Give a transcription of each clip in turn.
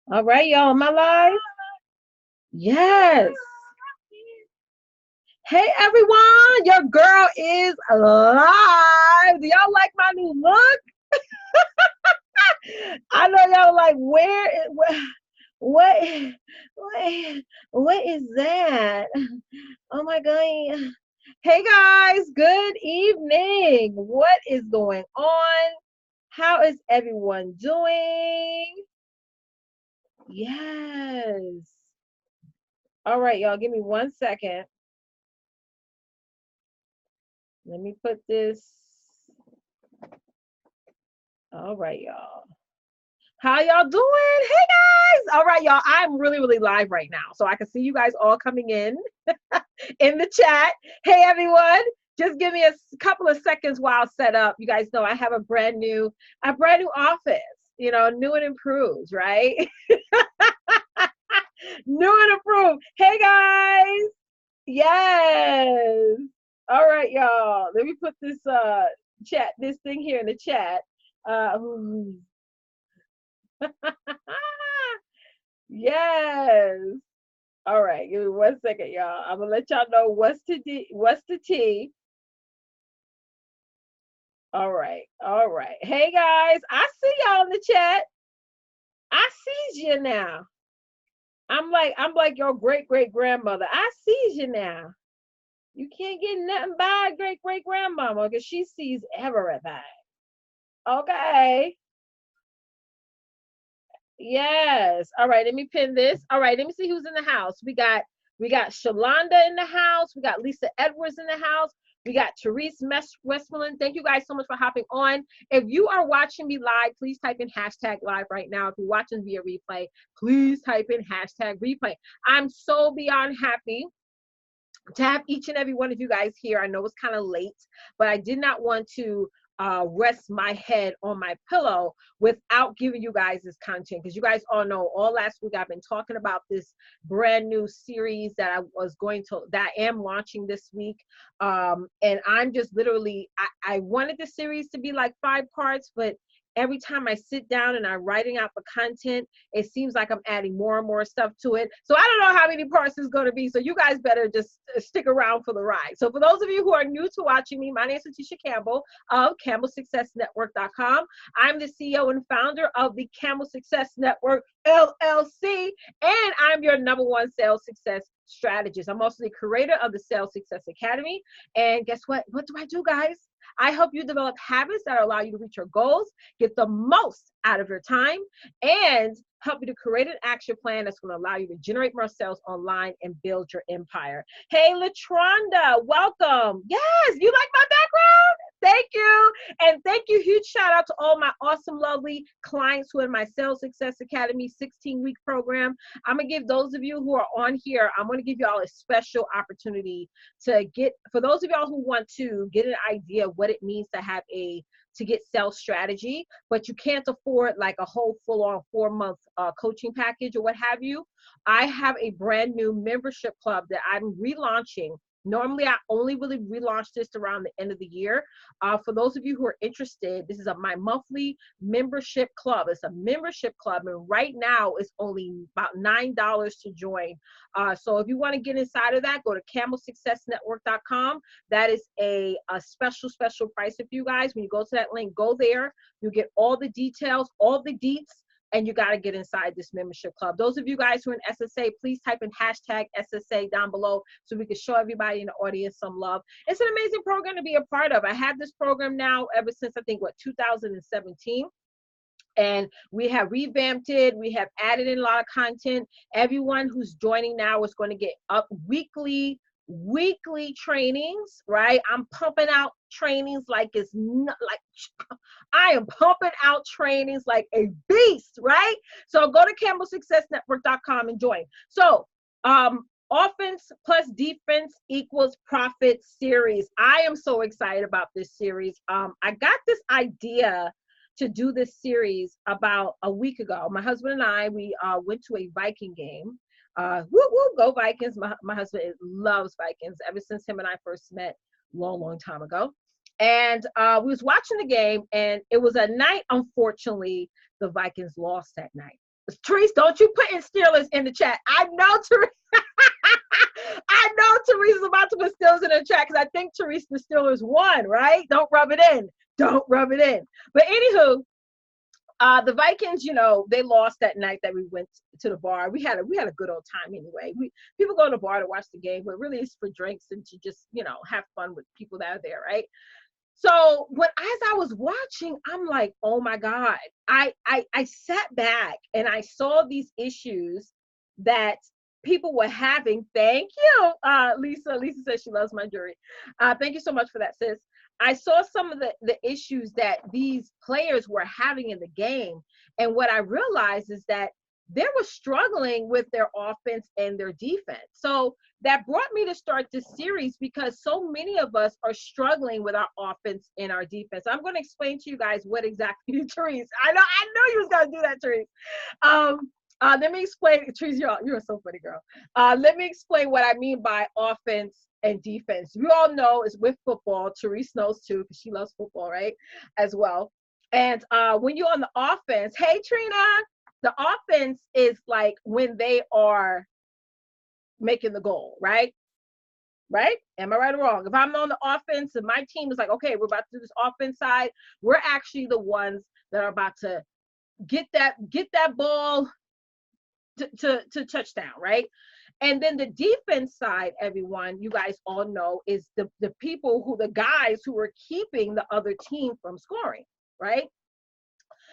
All right, y'all. Am I live? Yes. Hey, everyone. Your girl is live. Do y'all like my new look? I know y'all like, what, what, what is that? Oh my God. Hey, guys. Good evening. What is going on? How is everyone doing? Yes. All right, y'all. Give me 1 second. Let me put this. All right, y'all. How y'all doing? Hey guys. All right, y'all. I'm really, really live right now. So I can see you guys all coming in the chat. Hey everyone. Just give me a couple of seconds while I set up. You guys know I have a brand new office, new and improved, right? New and improved. Hey guys. Yes. All right, y'all. Let me put this thing here in the chat. Uh yes. All right, give me 1 second, y'all. I'm gonna let y'all know what's the tea. All right, all right. Hey guys, I see y'all in the chat. I sees you now. I'm like your great great grandmother. I sees you now. You can't get nothing by great great grandmama because she sees everything. Okay. Yes. All right. Let me pin this. All right. Let me see who's in the house. We got Shalonda in the house. We got Lisa Edwards in the house. We got Therese Westmoreland. Thank you guys so much for hopping on. If you are watching me live, please type in hashtag live right now. If you're watching via replay, please type in hashtag replay. I'm so beyond happy to have each and every one of you guys here. I know it's kind of late, but I did not want to rest my head on my pillow without giving you guys this content because you guys all know all last week I've been talking about this brand new series that I am launching this week. And I'm just literally, I wanted the series to be like 5 parts, but every time I sit down and I'm writing out the content, it seems like I'm adding more and more stuff to it. So I don't know how many parts it's going to be. So you guys better just stick around for the ride. So for those of you who are new to watching me, my name is Letitia Campbell of CampbellSuccessNetwork.com. I'm the CEO and founder of the Campbell Success Network LLC, and I'm your number one sales success strategist. I'm also the creator of the Sales Success Academy. And guess what? What do I do, guys? I help you develop habits that allow you to reach your goals, get the most out of your time, and help you to create an action plan that's going to allow you to generate more sales online and build your empire. Hey, Latronda, welcome. Yes, you like my background? Thank you. And thank you. Huge shout out to all my awesome, lovely clients who are in my Sales Success Academy 16-week program. I'm going to give those of you who are on here, I'm going to give you all a special opportunity for those of y'all who want to get an idea of what it means to get sales strategy, but you can't afford like a whole full-on 4-month coaching package or what have you. I have a brand new membership club that I'm relaunching. Normally, I only really relaunch this around the end of the year. For those of you who are interested, this is my monthly membership club. It's a membership club, and right now it's only about $9 to join. So if you want to get inside of that, go to CampbellSuccessNetwork.com. That is a special, special price for you guys. When you go to that link, go there. You get all the details, all the deets, and you got to get inside this membership club. Those of you guys who are in SSA, please type in hashtag SSA down below so we can show everybody in the audience some love. It's an amazing program to be a part of. I had this program now ever since, I think, 2017. And we have revamped it. We have added in a lot of content. Everyone who's joining now is going to get up weekly trainings, right? I'm pumping out trainings like it's not like I am pumping out trainings like a beast, right? So go to CampbellSuccessNetwork.com and join. So offense plus defense equals profit series. I am so excited about this series. I got this idea to do this series about a week ago. My husband and I, we went to a Viking game. Woo woo, go Vikings. My husband loves Vikings ever since him and I first met long time ago. And we was watching the game, and it was a night, unfortunately, the Vikings lost that night. Therese, don't you put in Steelers in the chat. I know Therese. I know Therese is about to put Steelers in the chat because I think Therese, the Steelers won, right? Don't rub it in. Don't rub it in. But anywho, the Vikings, you know, they lost that night that we went to the bar. We had a good old time anyway. People go to the bar to watch the game, but really it's for drinks and to just, you know, have fun with people that are there, right? So as I was watching, I'm like, oh my God. I sat back and I saw these issues that people were having. Thank you, Lisa. Lisa says she loves my jewelry. Thank you so much for that, sis. I saw some of the issues that these players were having in the game. And what I realized is that they were struggling with their offense and their defense. So that brought me to start this series because so many of us are struggling with our offense and our defense. I'm going to explain to you guys what exactly, Therese. I know you was going to do that, Therese. Let me explain. Therese, you're so funny, girl. Let me explain what I mean by offense and defense. We all know it's with football. Therese knows too because she loves football, right? As well. And when you're on the offense, hey, Trina, the offense is like when they are making the goal, right? Right? Am I right or wrong? If I'm on the offense and my team is like, okay, we're about to do this offense side, we're actually the ones that are about to get that ball to touchdown, right? And then the defense side, everyone, you guys all know, is the guys who are keeping the other team from scoring, right?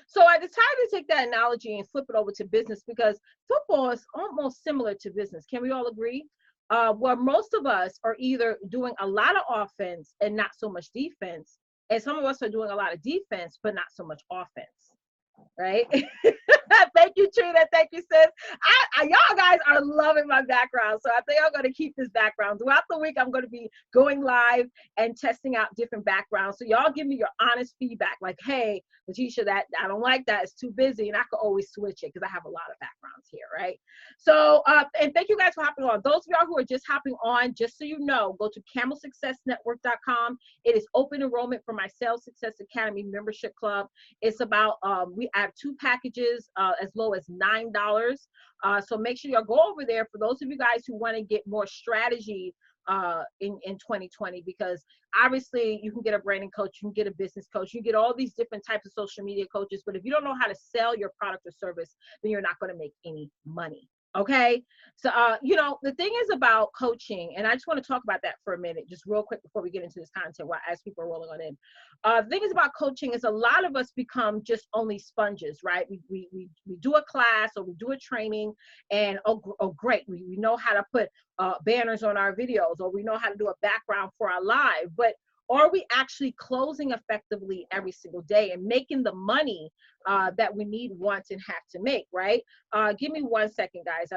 So I decided to take that analogy and flip it over to business because football is almost similar to business. Can we all agree? Where most of us are either doing a lot of offense and not so much defense, and some of us are doing a lot of defense but not so much offense, right? Thank you, Trina. Thank you, sis. Y'all guys are loving my background. So I think I'm going to keep this background. Throughout the week, I'm going to be going live and testing out different backgrounds. So y'all give me your honest feedback. Like, hey, Letitia, that I don't like that. It's too busy. And I could always switch it because I have a lot of backgrounds here, right? So, and thank you guys for hopping on. Those of y'all who are just hopping on, just so you know, go to camelsuccessnetwork.com. It is open enrollment for my Sales Success Academy membership club. It's about, I have 2 packages as low as $9. So make sure you go over there for those of you guys who want to get more strategy in 2020, because obviously you can get a branding coach, you can get a business coach, you get all these different types of social media coaches, but if you don't know how to sell your product or service, then you're not going to make any money. Okay. So, you know, the thing is about coaching, and I just want to talk about that for a minute, just real quick before we get into this content, as people are rolling on in. The thing is about coaching is a lot of us become just only sponges, right? We do a class or we do a training and, oh great. We know how to put banners on our videos, or we know how to do a background for our live, but are we actually closing effectively every single day and making the money that we need, want, and have to make, right? Give me 1 second, guys.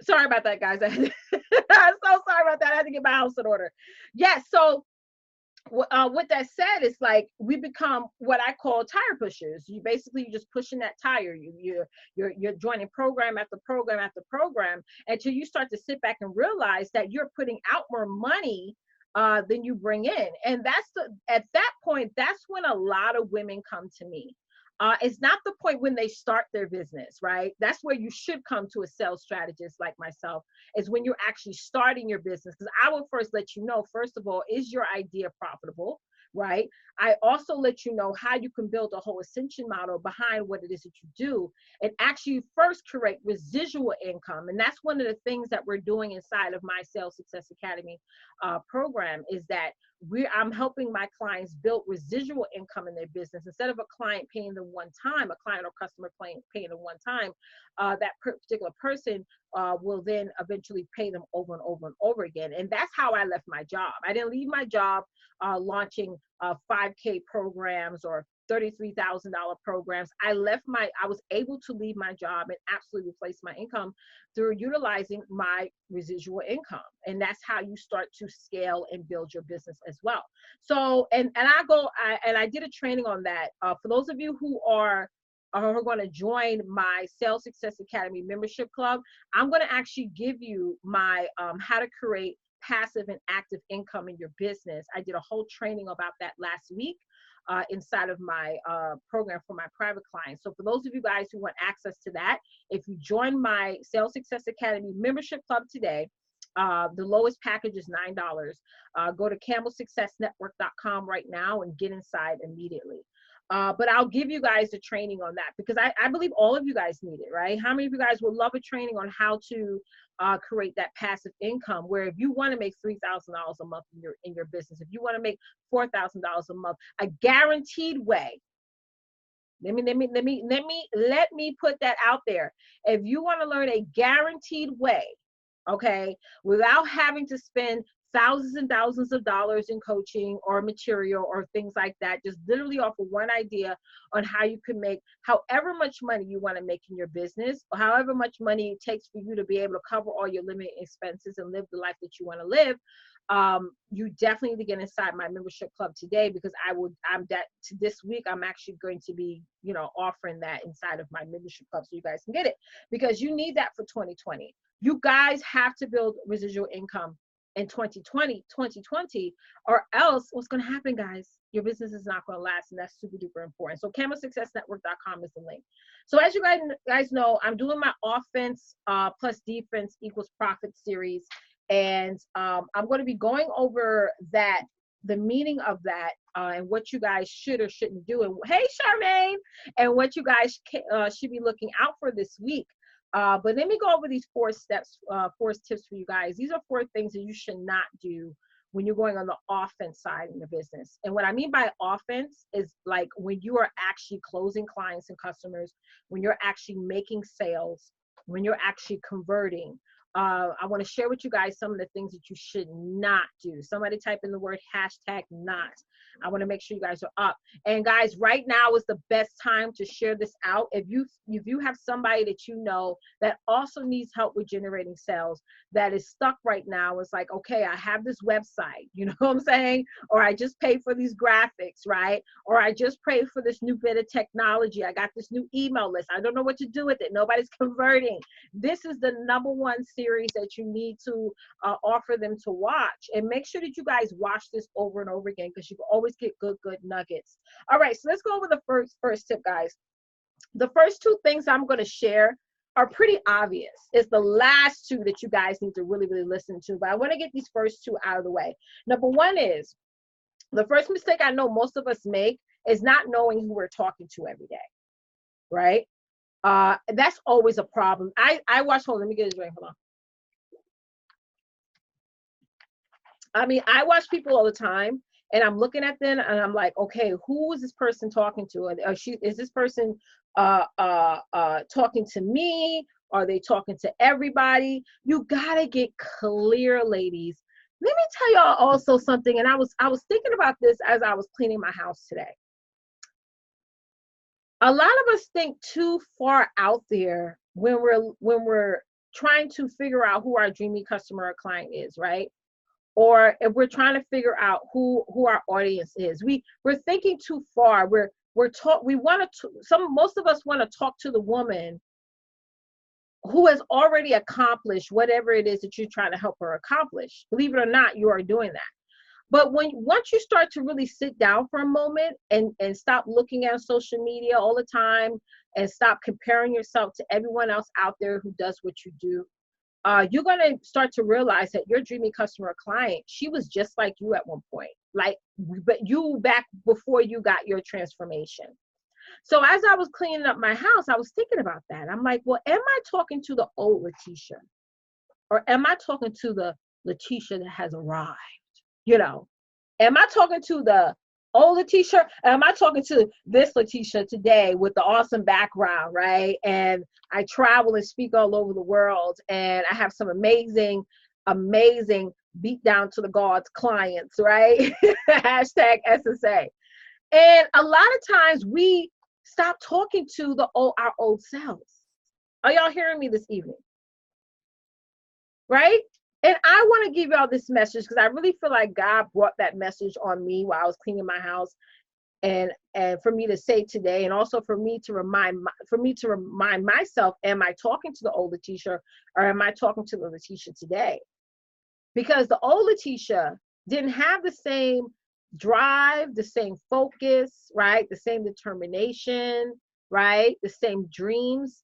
Sorry about that, guys. I'm so sorry about that. I had to get my house in order. Yes. So with that said, it's like we become what I call tire pushers. You're just pushing that tire. You're joining program after program after program until you start to sit back and realize that you're putting out more money than you bring in. And at that point, that's when a lot of women come to me. It's not the point when they start their business, right? That's where you should come to a sales strategist like myself, is when you're actually starting your business. Because I will first let you know, first of all, is your idea profitable, right? I also let you know how you can build a whole ascension model behind what it is that you do, and actually first create residual income. And that's one of the things that we're doing inside of my Sales Success Academy program, is that I'm helping my clients build residual income in their business. Instead of a client paying them one time, a client or customer paying them one time, that particular person will then eventually pay them over and over and over again. And that's how I left my job. I didn't leave my job launching 5K programs or $33,000 programs. I was able to leave my job and absolutely replace my income through utilizing my residual income. And that's how you start to scale and build your business as well. So, and I did a training on that. For those of you who are are going to join my Sales Success Academy membership club, I'm going to actually give you my how to create passive and active income in your business. I did a whole training about that last week inside of my program for my private clients. So for those of you guys who want access to that, if you join my Sales Success Academy membership club today, the lowest package is $9. Go to campbellsuccessnetwork.com right now and get inside immediately. But I'll give you guys the training on that because I believe all of you guys need it, right? How many of you guys would love a training on how to create that passive income, where if you want to make $3,000 a month in your business, if you want to make $4,000 a month, a guaranteed way. Let me put that out there. If you want to learn a guaranteed way, okay, without having to spend thousands and thousands of dollars in coaching or material or things like that, just literally offer one idea on how you can make however much money you want to make in your business, or however much money it takes for you to be able to cover all your living expenses and live the life that you want to live. You definitely need to get inside my membership club today, because this week I'm actually going to be, offering that inside of my membership club so you guys can get it, because you need that for 2020. You guys have to build residual income in 2020, or else what's going to happen, guys? Your business is not going to last, and that's super duper important. So campbellsuccessnetwork.com is the link. So as you guys know, I'm doing my offense plus defense equals profit series, and I'm going to be going over the meaning of that, and what you guys should or shouldn't do. And hey, Charmaine, and what you guys should be looking out for this week. But let me go over these 4 steps, 4 tips for you guys. These are 4 things that you should not do when you're going on the offense side in your business. And what I mean by offense is like when you are actually closing clients and customers, when you're actually making sales, when you're actually converting. I want to share with you guys some of the things that you should not do. Somebody type in the word #not. I want to make sure you guys are up. And guys, right now is the best time to share this out. If you have somebody that you know that also needs help with generating sales, that is stuck right now, it's like, okay, I have this website, you know what I'm saying? Or I just paid for these graphics, right? Or I just paid for this new bit of technology. I got this new email list. I don't know what to do with it. Nobody's converting. This is the #1 series that you need to offer them to watch. And make sure that you guys watch this over and over again, because you can always get good nuggets. All right, so let's go over the first tip, guys. The first 2 things I'm going to share are pretty obvious. It's the last 2 that you guys need to really, really listen to. But I want to get these first 2 out of the way. Number 1 is, the first mistake I know most of us make is not knowing who we're talking to every day, right? That's always a problem. I watch, hold on, let me get a drink, hold on. I mean, I watch people all the time, and I'm looking at them and I'm like, okay, who is this person talking to? And is this person talking to me? Are they talking to everybody? You gotta get clear, ladies. Let me tell y'all also something, and I was thinking about this as I was cleaning my house today. A lot of us think too far out there when we're trying to figure out who our dreamy customer or client is, right? Or if we're trying to figure out who our audience is. We're thinking too far. Most of us want to talk to the woman who has already accomplished whatever it is that you're trying to help her accomplish. Believe it or not, you are doing that. But once you start to really sit down for a moment and stop looking at social media all the time, and stop comparing yourself to everyone else out there who does what you do, you're going to start to realize that your dreamy customer or client, she was just like you at one point, but you back before you got your transformation. So as I was cleaning up my house, I was thinking about that. I'm like, well, am I talking to the old Letitia, or am I talking to the Letitia that has arrived? Am I talking to the old Letitia? Am I talking to this Letitia today with the awesome background, right? And I travel and speak all over the world, and I have some amazing beat down to the gods clients, right? #SSA. And a lot of times we stop talking to our old selves. Are y'all hearing me this evening? Right? And I want to give y'all this message because I really feel like God brought that message on me while I was cleaning my house. and for me to say today, and also for me to remind myself, am I talking to the old Letitia, or am I talking to the Letitia today? Because the old Letitia didn't have the same drive, the same focus, right? The same determination, right? The same dreams,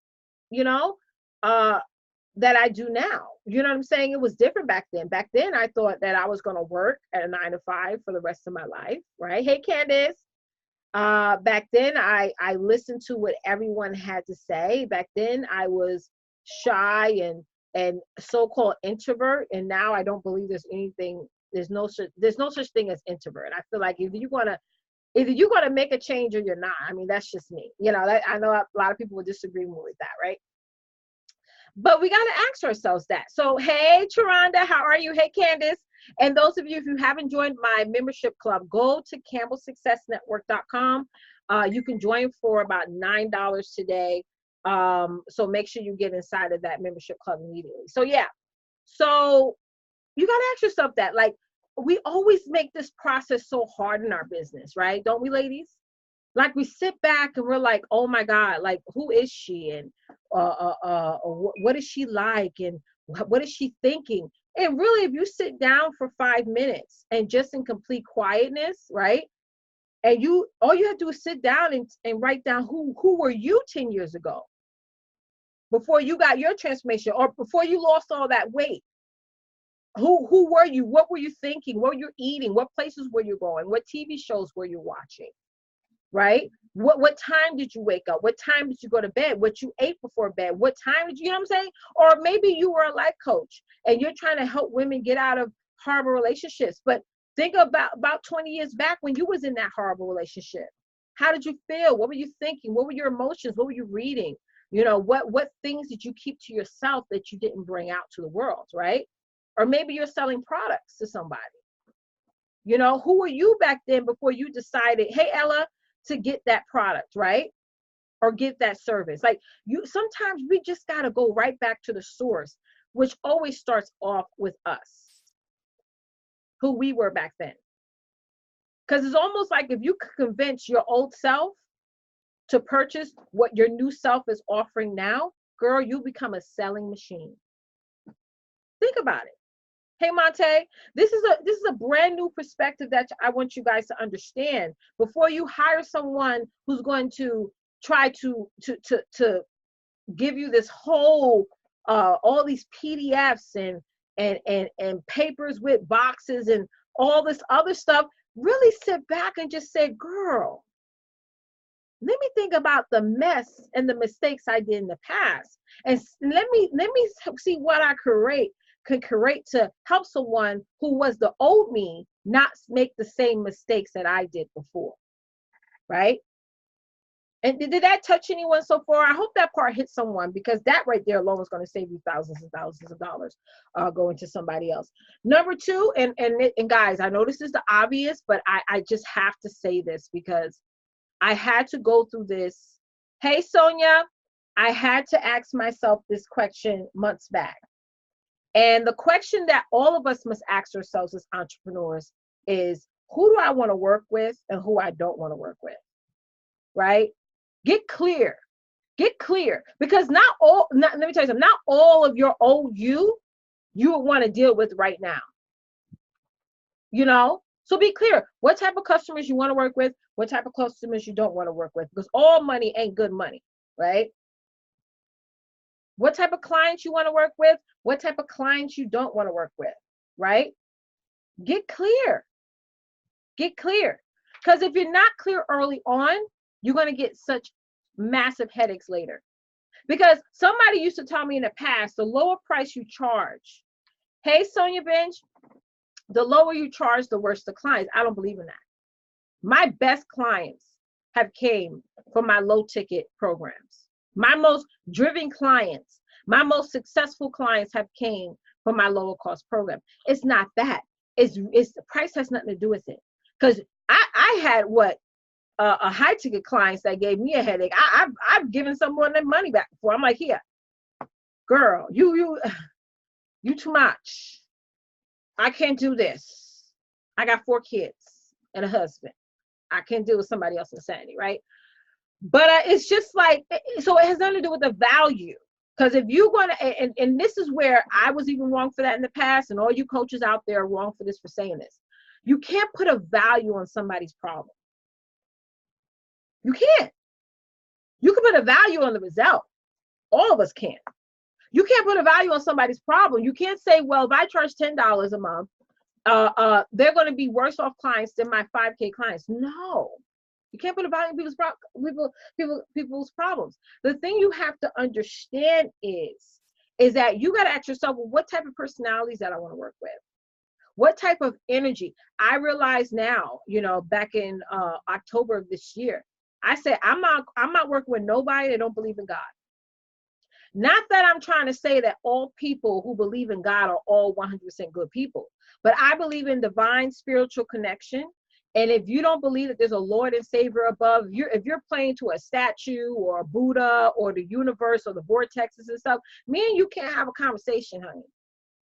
you know, uh, that I do now. You know what I'm saying? It was different back then. Back then, I thought that I was going to work at a 9 to 5 for the rest of my life, right? Hey, Candace. Back then, I listened to what everyone had to say. Back then, I was shy and so-called introvert, and now I don't believe there's anything. There's no such thing as introvert. I feel like either you're gonna make a change or you're not. I mean, that's just me. You know, I know a lot of people would disagree with that, right? But we got to ask ourselves that. So, hey, Sharonda, how are you? Hey, Candace. And those of you, if you haven't joined my membership club, go to campbellsuccessnetwork.com. You can join for about $9 today. So make sure you get inside of that membership club immediately. So, yeah. So you got to ask yourself that. Like, we always make this process so hard in our business, right? Don't we, ladies? Like, we sit back and we're like, oh my God, like, who is she? And what is she like? And what is she thinking? And really, if you sit down for 5 minutes and just in complete quietness, right? And all you have to do is sit down and write down who were you 10 years ago, before you got your transformation, or before you lost all that weight. Who were you? What were you thinking? What were you eating? What places were you going? What TV shows were you watching? Right? What time did you wake up? What time did you go to bed? What you ate before bed? What time did you know what I'm saying? Or maybe you were a life coach and you're trying to help women get out of horrible relationships. But think about 20 years back when you was in that horrible relationship. How did you feel? What were you thinking? What were your emotions? What were you reading? You know, what things did you keep to yourself that you didn't bring out to the world, right? Or maybe you're selling products to somebody. You know, who were you back then before you decided, hey, Ella, to get that product, right? Or get that service. Like, sometimes we just got to go right back to the source, which always starts off with us, who we were back then. Because it's almost like if you could convince your old self to purchase what your new self is offering now, girl, you become a selling machine. Think about it. Hey, Monte, this is a brand new perspective that I want you guys to understand before you hire someone who's going to try to give you this whole all these PDFs and papers with boxes and all this other stuff. Really sit back and just say, girl, let me think about the mess and the mistakes I did in the past, and let me see what I could create to help someone who was the old me not make the same mistakes that I did before, right? And did that touch anyone so far? I hope that part hit someone, because that right there alone is going to save you thousands and thousands of dollars going to somebody else. Number two, and guys, I know this is the obvious, but I just have to say this because I had to go through this. Hey, Sonia, I had to ask myself this question months back. And the question that all of us must ask ourselves as entrepreneurs is, who do I want to work with and who I don't want to work with, right? Get clear. Get clear. Because let me tell you something, not all of your old you would want to deal with right now. You know? So be clear. What type of customers you want to work with, what type of customers you don't want to work with, because all money ain't good money, right? What type of clients you want to work with, what type of clients you don't want to work with, right? Get clear. Get clear. Because if you're not clear early on, you're going to get such massive headaches later. Because somebody used to tell me in the past, the lower price you charge. Hey, Sonia Bench, the lower you charge, the worse the clients. I don't believe in that. My best clients have came from my low ticket programs. My most driven clients, my most successful clients have came from my lower cost program. It's not that. It's the price has nothing to do with it. Because I had a high ticket clients that gave me a headache. I've given someone their money back before. I'm like, here, girl, you too much. I can't do this. I got 4 kids and a husband. I can't deal with somebody else's insanity, right? But it's just like, so it has nothing to do with the value. Because if you're going to, and this is where I was even wrong for that in the past, and all you coaches out there are wrong for this, for saying this. You can't put a value on somebody's problem. You can't. You can put a value on the result. All of us can. You can't put a value on somebody's problem. You can't say, well, if I charge $10 a month, they're going to be worse off clients than my 5K clients. No, you can't put a value on people's problems. The thing you have to understand is that you got to ask yourself, well, what type of personalities that I want to work with? What type of energy? I realize now, back in October of this year, I said, I'm not working with nobody that don't believe in God. Not that I'm trying to say that all people who believe in God are all 100% good people, but I believe in divine spiritual connection. And if you don't believe that there's a Lord and Savior above, if you're praying to a statue or a Buddha or the universe or the vortexes and stuff, me and you can't have a conversation, honey.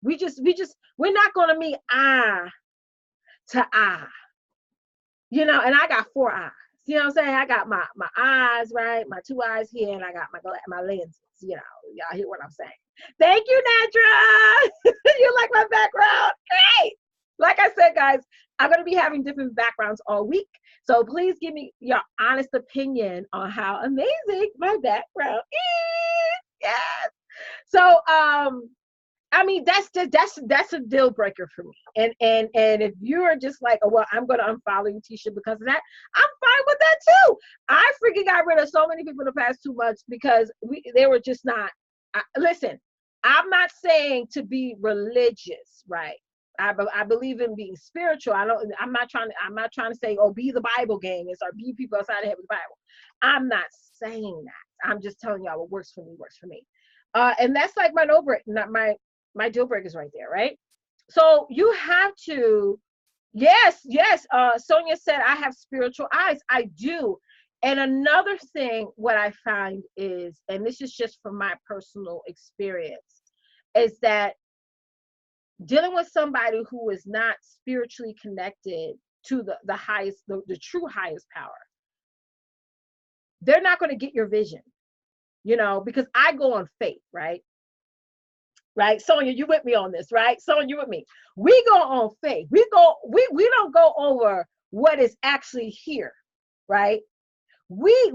We're not going to meet eye to eye, and I got 4 eyes. You know what I'm saying? I got my eyes, right? My 2 eyes here, and I got my lenses. Y'all hear what I'm saying? Thank you, Nedra. You like my background? Great. Like I said, guys, I'm going to be having different backgrounds all week. So please give me your honest opinion on how amazing my background is. Yes. So, I mean, that's a deal breaker for me. And if you're just like, oh, well, I'm going to unfollow you, Tisha, because of that, I'm fine with that too. I freaking got rid of so many people in the past 2 months because they were just not. Listen, I'm not saying to be religious, right? I believe in being spiritual. I'm not trying to say, oh, be the Bible gangers or be people outside of heaven with the Bible. I'm not saying that. I'm just telling y'all what works for me. And that's like my deal breakers right there, right? So you have to, yes. Sonia said, I have spiritual eyes. I do. And another thing, what I find is, and this is just from my personal experience, is that dealing with somebody who is not spiritually connected to the highest, the true highest power, they're not going to get your vision, because I go on faith, right? Right, Sonia, you with me on this, right? Sonia, you with me? We go on faith. We don't go over what is actually here, right? We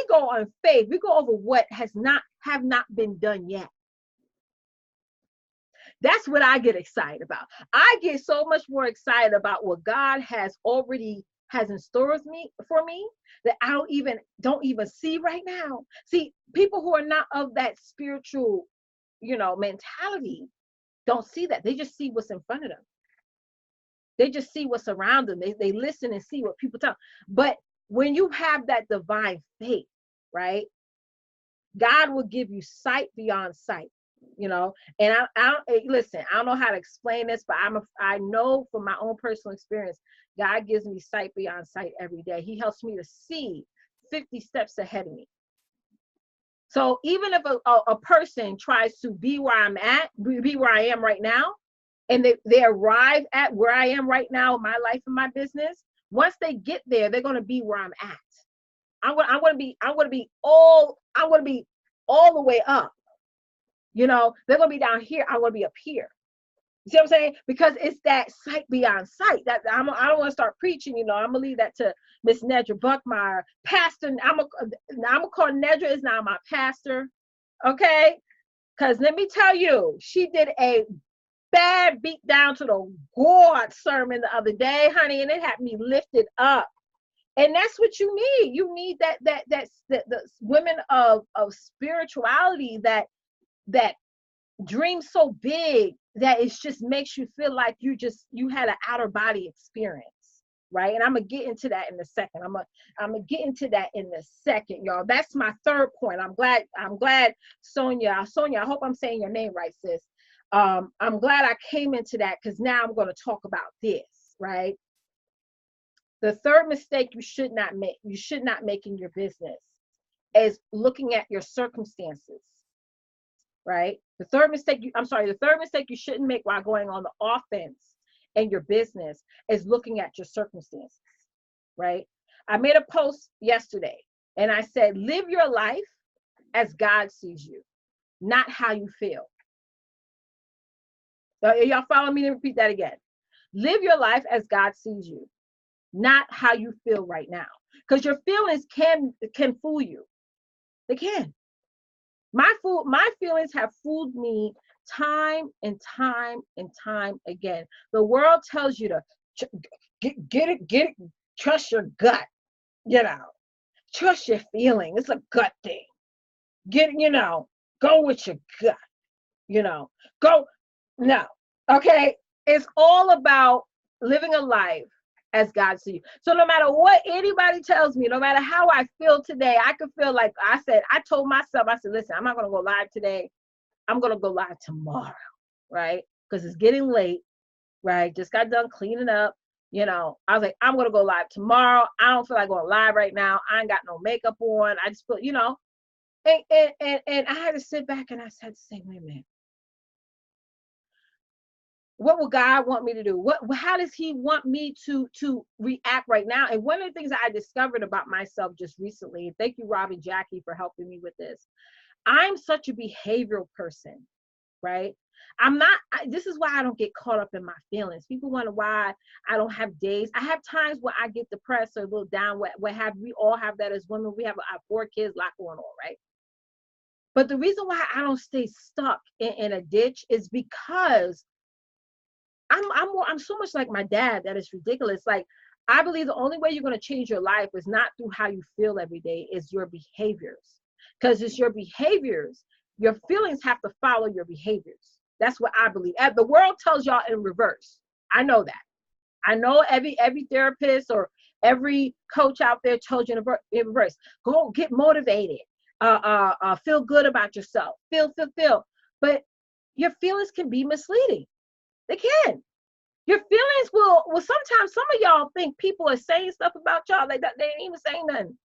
go on faith. We go over what have not been done yet. That's what I get excited about. I get so much more excited about what God has in store for me that I don't even see right now. See, people who are not of that spiritual mentality don't see that. They just see what's in front of them. They just see what's around them. They listen and see what people tell. But when you have that divine faith, right, God will give you sight beyond sight, and listen, I don't know how to explain this, but I know from my own personal experience, God gives me sight beyond sight every day. He helps me to see 50 steps ahead of me. So even if a person tries to be where I am right now, and they arrive at where I am right now in my life and my business, once they get there, they're going to be where I'm at. I'm going to be all the way up. They're going to be down here. I'm going to be up here. You see what I'm saying? Because it's that sight beyond sight. That I don't want to start preaching. I'm gonna leave that to Miss Nedra Buckmeyer, pastor. I'm gonna call Nedra is now my pastor, okay? Because let me tell you, she did a bad beat down to the God sermon the other day, honey, and it had me lifted up. And that's what you need. You need that the women of spirituality that dream so big that it just makes you feel like you had an outer body experience, right? And I'm gonna get into that in a second. I'm gonna get into that in a second, y'all. That's my third point. I'm glad Sonia, I hope I'm saying your name right, sis. I'm glad I came into that, because now I'm going to talk about this, right? The third mistake you should not make in your business is looking at your circumstances, right? The third mistake you shouldn't make while going on the offense in your business is looking at your circumstances, right? I made a post yesterday and I said, live your life as God sees you, not how you feel. So y'all follow me? To repeat that again. Live your life as God sees you, not how you feel right now. Because your feelings can fool you. They can. My feelings have fooled me time and time and time again. The world tells you to get it, trust your gut, you know, trust your feeling. It's a gut thing. Go with your gut, go. No, okay. It's all about living a life as God sees you. So no matter what anybody tells me, no matter how I feel today, I could feel like I told myself, I said, listen, I'm not going to go live today. I'm going to go live tomorrow, right? Because it's getting late, right? Just got done cleaning up. I was like, I'm going to go live tomorrow. I don't feel like going live right now. I ain't got no makeup on. I just feel, and I had to sit back and I had to say, wait a minute. What would God want me to do? How does he want me to react right now? And one of the things that I discovered about myself just recently, and thank you, Rob and Jackie, for helping me with this. I'm such a behavioral person, right? This is why I don't get caught up in my feelings. People wonder why I don't have days. I have times where I get depressed or a little down. We all have that as women. We have our 4 kids, a lot going on, right? But the reason why I don't stay stuck in a ditch is because I'm so much like my dad that it's ridiculous. Like, I believe the only way you're going to change your life is not through how you feel every day, is your behaviors. Because it's your behaviors. Your feelings have to follow your behaviors. That's what I believe. The world tells y'all in reverse. I know that. I know every therapist or every coach out there told you in reverse. Go get motivated. Feel good about yourself. Feel. But your feelings can be misleading. They can. Your feelings will sometimes some of y'all think people are saying stuff about y'all like that. They ain't even saying nothing.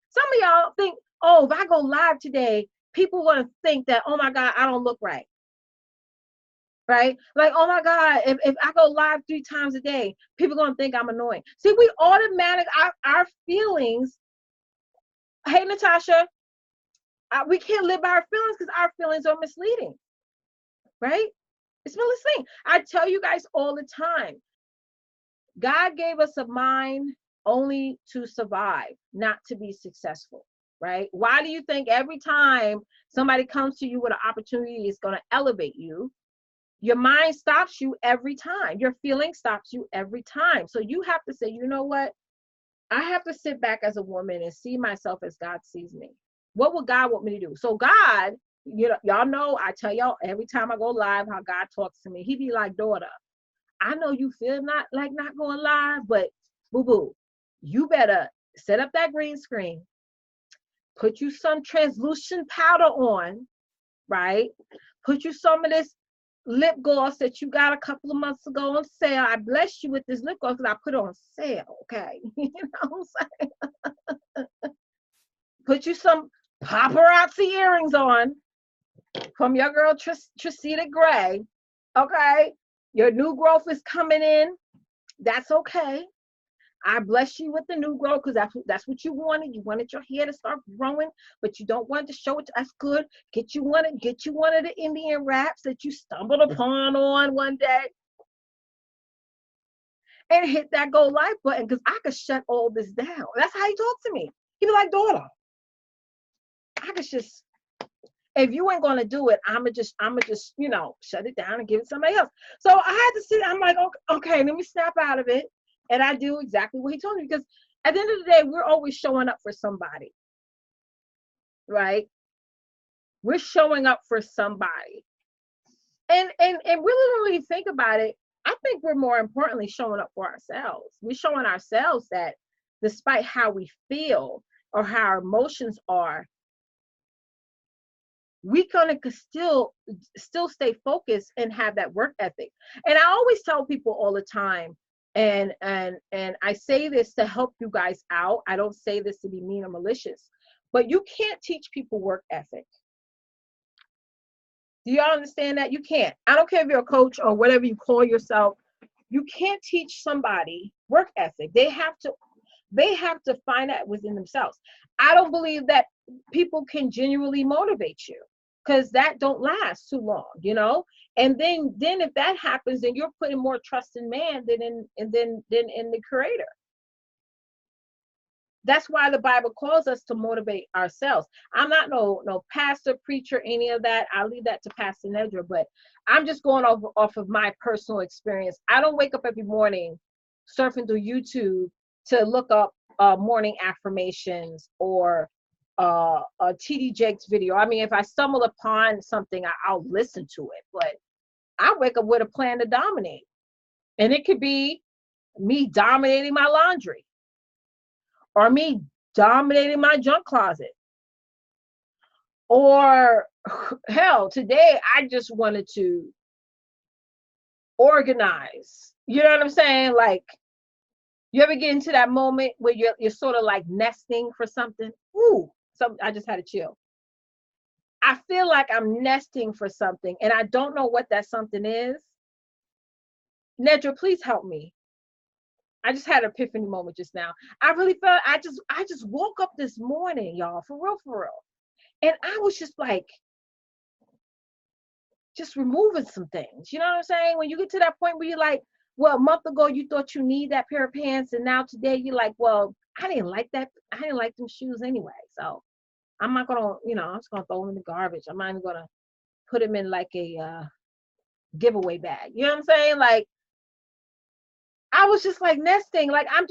Some of y'all think, oh, if I go live today, people want to think that, oh my God, I don't look right. Right? Like, oh my God, if I go live 3 times a day, people are going to think I'm annoying. See, we our feelings. Hey, Natasha, we can't live by our feelings because our feelings are misleading. Right? It's misleading. I tell you guys all the time, God gave us a mind only to survive, not to be successful, right? Why do you think every time somebody comes to you with an opportunity is going to elevate you, your mind stops you every time. Your feeling stops you every time. So you have to say, you know what? I have to sit back as a woman and see myself as God sees me. What would God want me to do? So God, y'all know, I tell y'all every time I go live how God talks to me. He be like, daughter, I know you feel not going live, but boo-boo, you better set up that green screen, put you some translucent powder on, right? Put you some of this lip gloss that you got a couple of months ago on sale. I blessed you with this lip gloss because I put it on sale, okay? You know what I'm saying? Put you some paparazzi earrings on from your girl Tracita Gray, okay? Your new growth is coming in. That's okay. I bless you with the new growth because that's what you wanted. You wanted your hair to start growing, but you don't want to show it. That's good. Get you one of the Indian wraps that you stumbled upon on one day, and hit that go live button because I could shut all this down. That's how he talked to me. He'd be like, daughter, I could just. If you ain't gonna do it, I'ma just shut it down and give it to somebody else. So I had to sit. I'm like, okay, let me snap out of it. And I do exactly what he told me because at the end of the day, we're always showing up for somebody, right? We're showing up for somebody. And really, when you think about it, I think we're more importantly showing up for ourselves. We're showing ourselves that despite how we feel or how our emotions are, we gonna still stay focused and have that work ethic. And I always tell people all the time, and I say this to help you guys out. I don't say this to be mean or malicious, but you can't teach people work ethic. Do y'all understand that? You can't. I don't care if you're a coach or whatever you call yourself. You can't teach somebody work ethic. They have to. They have to find that within themselves. I don't believe that people can genuinely motivate you, because that don't last too long, you know. And then if that happens, then you're putting more trust in man than in the creator. That's why the Bible calls us to motivate ourselves. I'm not no pastor, preacher, any of that. I'll leave that to Pastor Nedra, but I'm just going off of my personal experience. I don't wake up every morning surfing through YouTube to look up morning affirmations or a TD Jakes video. I mean, if I stumble upon something, I'll listen to it, but I wake up with a plan to dominate. And it could be me dominating my laundry, or me dominating my junk closet, or hell, today I just wanted to organize. You know what I'm saying? Like, you ever get into that moment where you're sort of like nesting for something? Ooh, I just had a chill. I feel like I'm nesting for something and I don't know what that something is. Nedra, please help me. I just had an epiphany moment just now. I really felt I just woke up this morning, y'all, for real. And I was just like, just removing some things. You know what I'm saying? When you get to that point where you're like, well, a month ago you thought you need that pair of pants, and now today you're like, well, I didn't like that. I didn't like them shoes anyway. So I'm not gonna, I'm just gonna throw them in the garbage. I'm not even gonna put them in like a giveaway bag. You know what I'm saying? Like, I was just like nesting. Like, I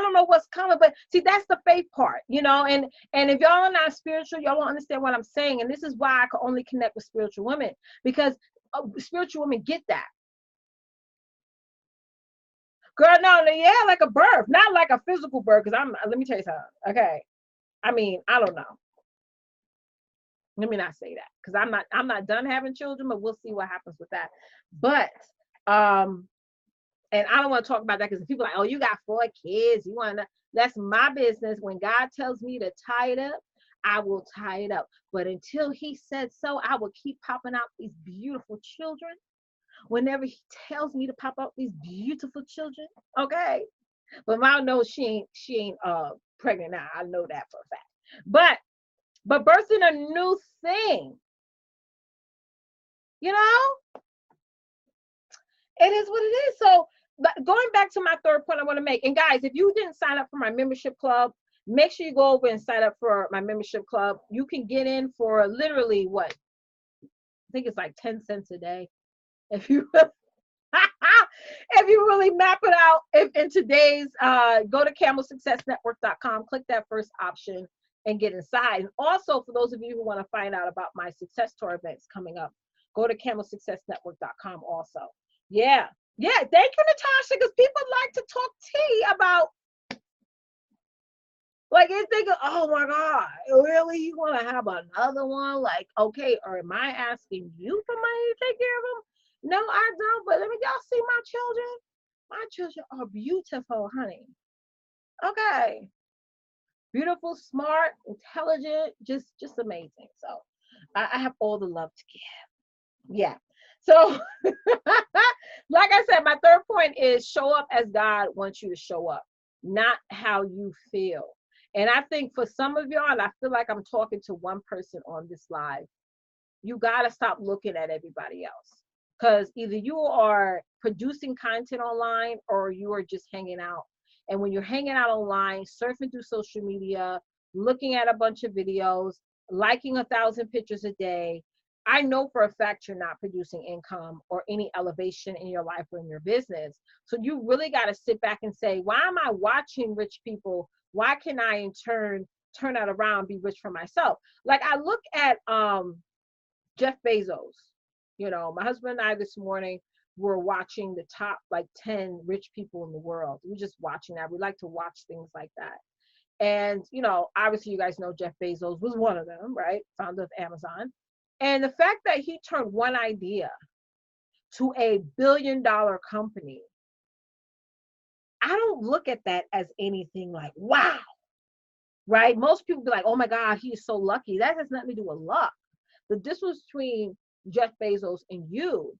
don't know what's coming, but see, that's the faith part, and if y'all are not spiritual, y'all won't understand what I'm saying. And this is why I can only connect with spiritual women, because spiritual women get that. Girl, no, yeah, like a birth, not like a physical birth. Because let me tell you something. Okay. I mean, I don't know. Let me not say that, because I'm not done having children, but we'll see what happens with that. But and I don't want to talk about that, because people are like, oh, you got 4 kids. You want to, that's my business. When God tells me to tie it up, I will tie it up. But until he said so, I will keep popping out these beautiful children. Whenever he tells me to pop out these beautiful children, okay. But I know she ain't pregnant now. I know that for a fact. But birthing a new thing, it is what it is. So going back to my third point I want to make, and guys, if you didn't sign up for my membership club, make sure you go over and sign up for my membership club. You can get in for literally what? I think it's like 10 cents a day. If you if you really map it out, if in today's go to camelsuccessnetwork.com, click that first option and get inside. And also, for those of you who want to find out about my success tour events coming up, go to camelsuccessnetwork.com also. Yeah, thank you, Natasha, because people like to talk tea about, like, you're thinking, oh my God, really, you want to have another one? Like, okay, or am I asking you for money to take care of them? No, I don't. But let me, y'all see my children. My children are beautiful, honey. Okay, beautiful, smart, intelligent, just amazing. So I have all the love to give. Yeah. So like I said, my third point is show up as God wants you to show up, not how you feel. And I think for some of y'all, and I feel like I'm talking to one person on this live, you got to stop looking at everybody else. Because either you are producing content online or you are just hanging out. And when you're hanging out online, surfing through social media, looking at a bunch of videos, liking 1,000 pictures a day, I know for a fact you're not producing income or any elevation in your life or in your business. So you really got to sit back and say, why am I watching rich people? Why can I in turn that around, be rich for myself? Like, I look at Jeff Bezos. My husband and I this morning were watching the top like 10 rich people in the world. We're just watching that. We like to watch things like that. And, obviously you guys know Jeff Bezos was one of them, right? Founder of Amazon. And the fact that he turned one idea to a billion-dollar company, I don't look at that as anything like, wow, right? Most people be like, oh my God, he is so lucky. That has nothing to do with luck. The difference between Jeff Bezos and you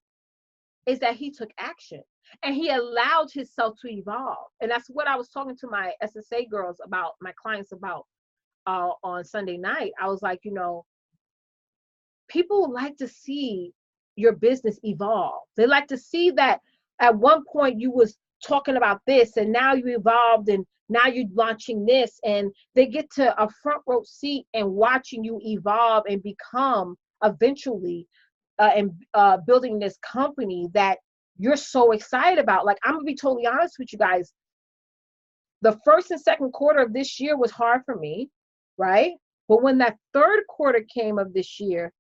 is that he took action. And he allowed himself to evolve. And that's what I was talking to my SSA girls about, my clients about on Sunday night. I was like, people like to see your business evolve. They like to see that at one point you was talking about this and now you evolved and now you're launching this, and they get to a front row seat and watching you evolve and become eventually and building this company that you're so excited about. Like, I'm gonna be totally honest with you guys. The first and second quarter of this year was hard for me, right? But when that third quarter came of this year,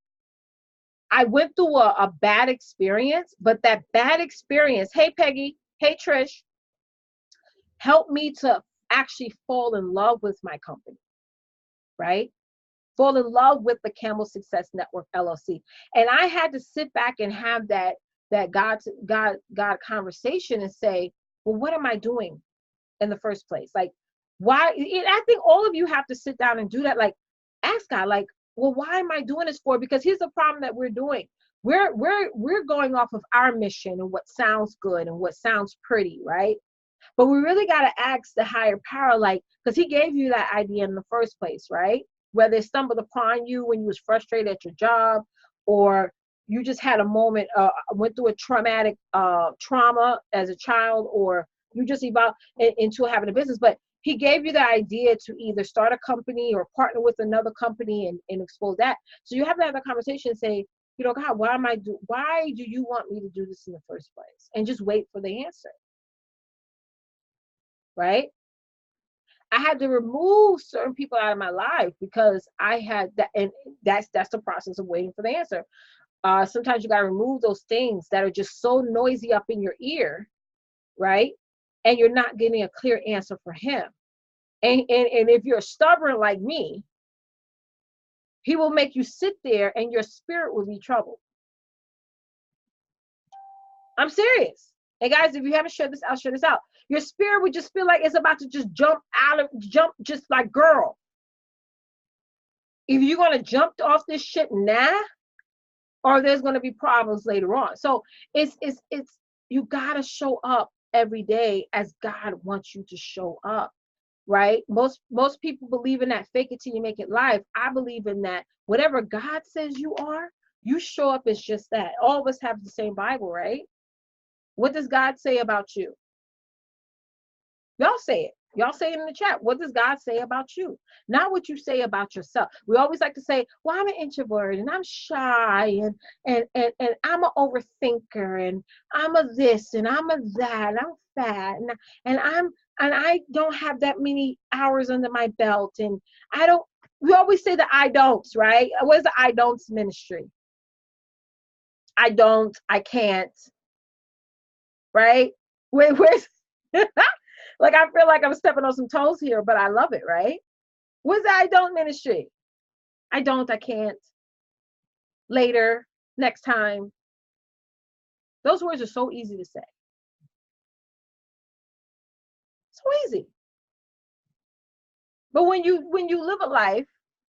I went through a bad experience, but that bad experience, hey Peggy, hey Trish, helped me to actually fall in love with my company, right? Fall in love with the Camel Success Network LLC. And I had to sit back and have that God conversation and say, well, what am I doing in the first place? Like, why? I think all of you have to sit down and do that. Like, ask God, like, well, why am I doing this for? Because here's the problem that we're doing. We're going off of our mission and what sounds good and what sounds pretty, right? But we really got to ask the higher power, like, because he gave you that idea in the first place, right? Whether it stumbled upon you when you was frustrated at your job, or you just had a moment, went through a traumatic trauma as a child, or you just evolved into having a business. But he gave you the idea to either start a company or partner with another company and expose that. So you have to have that conversation and say, God, why do you want me to do this in the first place? And just wait for the answer. Right? I had to remove certain people out of my life because I had that, and that's the process of waiting for the answer. Sometimes you got to remove those things that are just so noisy up in your ear, right? And you're not getting a clear answer for him. And if you're stubborn like me, he will make you sit there and your spirit will be troubled. I'm serious. And guys, if you haven't shared this, I'll share this out. Your spirit would just feel like it's about to just jump just like, girl, if you're going to jump off this shit now, or there's going to be problems later on. So it's you got to show up every day as God wants you to show up, right? Most people believe in that fake it till you make it live. I believe in that whatever God says you are, you show up as just that. All of us have the same Bible, right? What does God say about you? Y'all say it. Y'all say it in the chat. What does God say about you? Not what you say about yourself. We always like to say, well, I'm an introvert and I'm shy and I'm an overthinker and I'm a this and I'm a that and I'm fat and I don't have that many hours under my belt and we always say the I don'ts, right? What is the I don'ts ministry? I don't, I can't, right? Where's like, I feel like I'm stepping on some toes here, but I love it, right? What's the I don't ministry? I don't, I can't. Later, next time. Those words are so easy to say. So easy. But when you live a life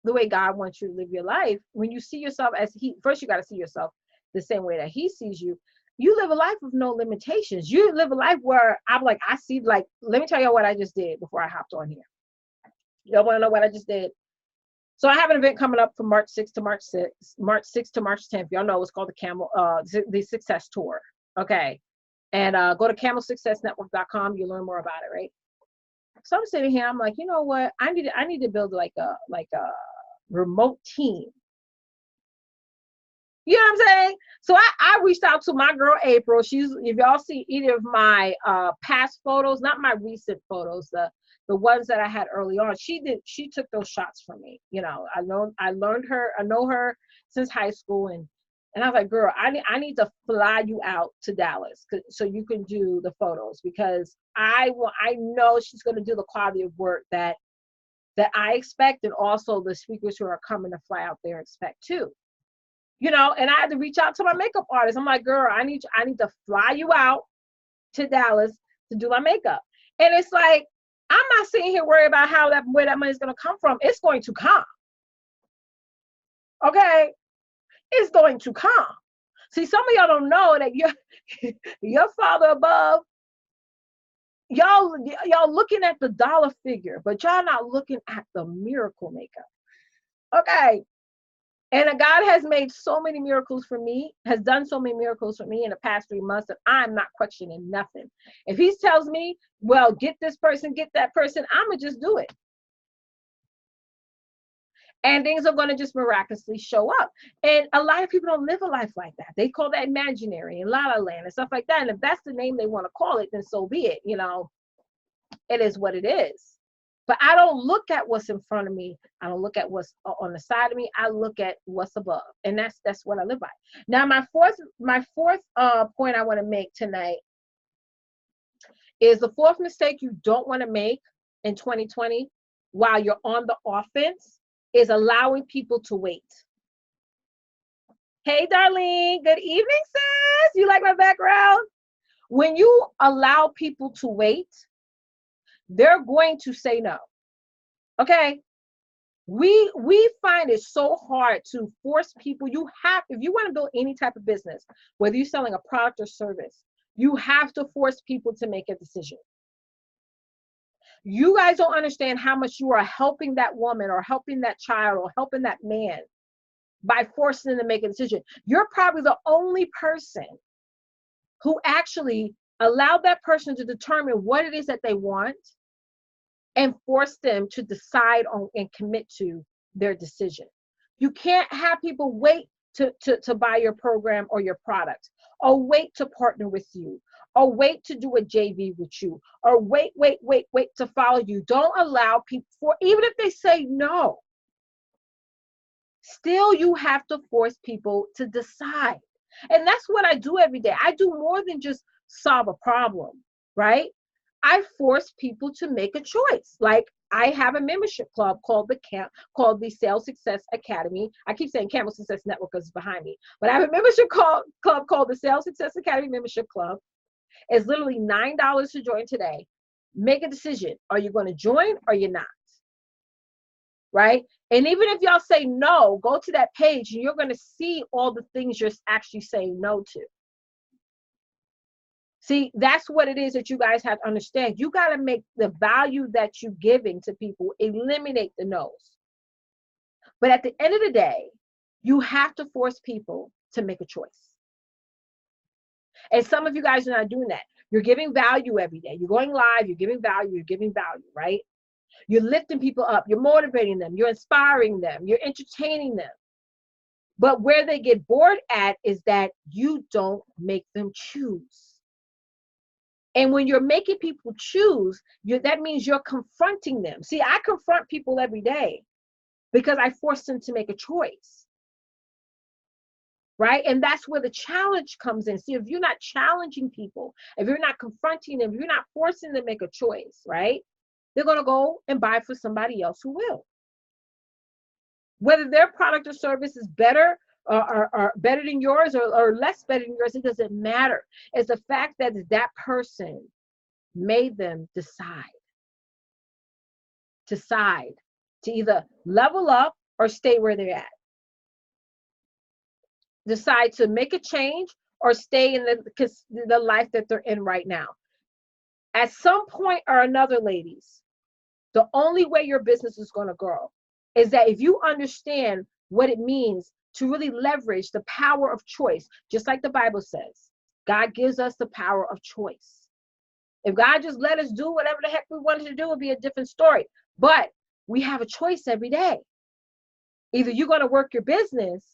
the way God wants you to live your life, when you see yourself as first you got to see yourself the same way that he sees you. You live a life with no limitations. You live a life where I'm like, I see, like, let me tell you what I just did before I hopped on here. Y'all want to know what I just did? So I have an event coming up from March 6th to March 10th. Y'all know it's called the Success Tour. Okay. And go to camelsuccessnetwork.com. You'll learn more about it, right? So I'm sitting here, I'm like, you know what? I need to build like a remote team. You know what I'm saying? So I reached out to my girl April. If y'all see either of my past photos, not my recent photos, the ones that I had early on, she took those shots from me. You know, I know her since high school, and I was like, girl, I need to fly you out to Dallas so you can do the photos, because I know she's going to do the quality of work that I expect, and also the speakers who are coming to fly out there expect too. You know, and I had to reach out to my makeup artist. I'm like, girl, I need to fly you out to Dallas to do my makeup. And it's like, I'm not sitting here worried about where that money is going to come from. It's going to come. Okay? It's going to come. See, some of y'all don't know that your Father above, y'all looking at the dollar figure, but y'all not looking at the miracle maker. Okay. And God has made so many miracles for me, has done so many miracles for me in the past 3 months that I'm not questioning nothing. If he tells me, well, get this person, get that person, I'm going to just do it. And things are going to just miraculously show up. And a lot of people don't live a life like that. They call that imaginary and La La Land and stuff like that. And if that's the name they want to call it, then so be it. You know, it is what it is. But I don't look at what's in front of me. I don't look at what's on the side of me. I look at what's above, and that's what I live by. Now, my fourth point I want to make tonight is the fourth mistake you don't want to make in 2020 while you're on the offense is allowing people to wait. Hey, Darlene. Good evening, sis. You like my background? When you allow people to wait, they're going to say no. Okay. We find it so hard to force people. If you want to build any type of business, whether you're selling a product or service, you have to force people to make a decision. You guys don't understand how much you are helping that woman or helping that child or helping that man by forcing them to make a decision. You're probably the only person who actually allowed that person to determine what it is that they want and force them to decide on and commit to their decision. You can't have people wait to buy your program or your product, or wait to partner with you, or wait to do a JV with you, or wait to follow you. Don't allow people, even if they say no, still you have to force people to decide. And that's what I do every day. I do more than just solve a problem, right? I force people to make a choice. Like, I have a membership club called the Sales Success Academy. I keep saying Camel Success Network because it's behind me, but I have a membership club called the Sales Success Academy Membership Club. It's literally $9 to join today. Make a decision. Are you going to join or you're not? Right? And even if y'all say no, go to that page and you're going to see all the things you're actually saying no to. See, that's what it is that you guys have to understand. You got to make the value that you're giving to people, eliminate the no's. But at the end of the day, you have to force people to make a choice. And some of you guys are not doing that. You're giving value every day. You're going live, you're giving value, right? You're lifting people up, you're motivating them, you're inspiring them, you're entertaining them. But where they get bored at is that you don't make them choose. And when you're making people choose, that means you're confronting them. See, I confront people every day because I force them to make a choice. Right? And that's where the challenge comes in. See, if you're not challenging people, if you're not confronting them, if you're not forcing them to make a choice, right? They're going to go and buy for somebody else who will. Whether their product or service is better or better than yours or less better than yours, it doesn't matter. It's the fact that that person made them decide to either level up or stay where they're at. Decide to make a change or stay in the life that they're in right now. At some point or another, ladies, the only way your business is going to grow is that if you understand what it means to really leverage the power of choice, just like the Bible says, God gives us the power of choice. If God just let us do whatever the heck we wanted to do, it would be a different story. But we have a choice every day. Either you're going to work your business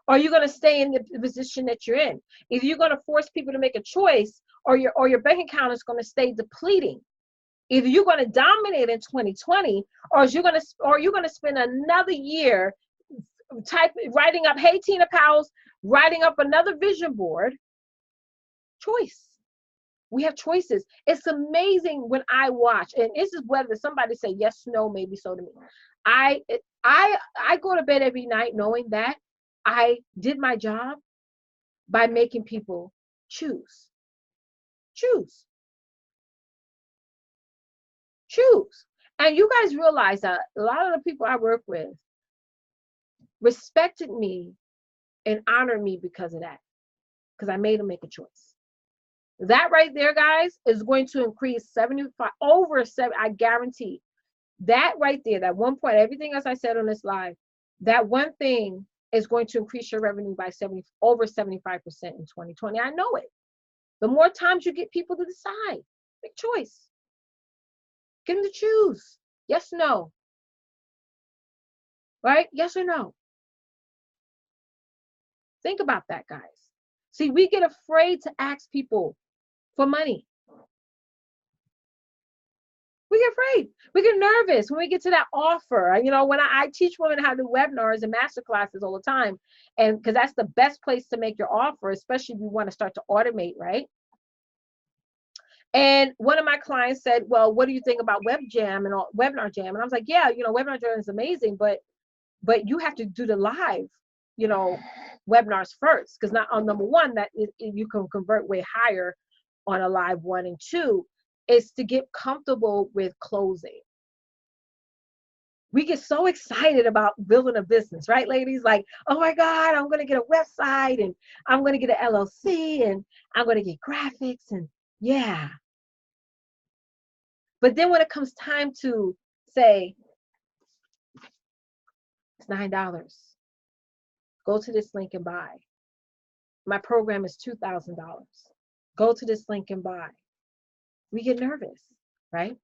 or you're going to stay in the position that you're in. Either you're going to force people to make a choice or your bank account is going to stay depleting. Either you're going to dominate in 2020 or you're going to spend another year writing up, hey, Tina Powell's writing up another vision board. Choice. We have choices. It's amazing when I watch, and this is whether somebody say yes, no, maybe so to me. I go to bed every night knowing that I did my job by making people choose. And you guys realize that a lot of the people I work with respected me and honored me because of that. because I made them make a choice. That right there, guys, is going to increase 75 over 7. I guarantee that right there, that one point, everything else I said on this live, that one thing is going to increase your revenue by over 75% in 2020. I know it. The more times you get people to decide, make choice. Get them to choose. Yes, no. Right? Yes or no. Think about that, guys. See, we get afraid to ask people for money. We get afraid. We get nervous when we get to that offer. You know, when I teach women how to do webinars and master classes all the time, and because that's the best place to make your offer, especially if you want to start to automate, right? And one of my clients said, well, what do you think about WebJam and all, Webinar Jam? And I was like, yeah, you know, Webinar Jam is amazing, but you have to do the live, you know, webinars first, because not on number one, that you can convert way higher on a live one, and two is to get comfortable with closing. We get so excited about building a business, right, ladies? Like, oh my God, I'm going to get a website and I'm going to get an LLC and I'm going to get graphics and yeah. But then when it comes time to say, it's $9, go to this link and buy. My program is $2,000. Go to this link and buy. We get nervous, right?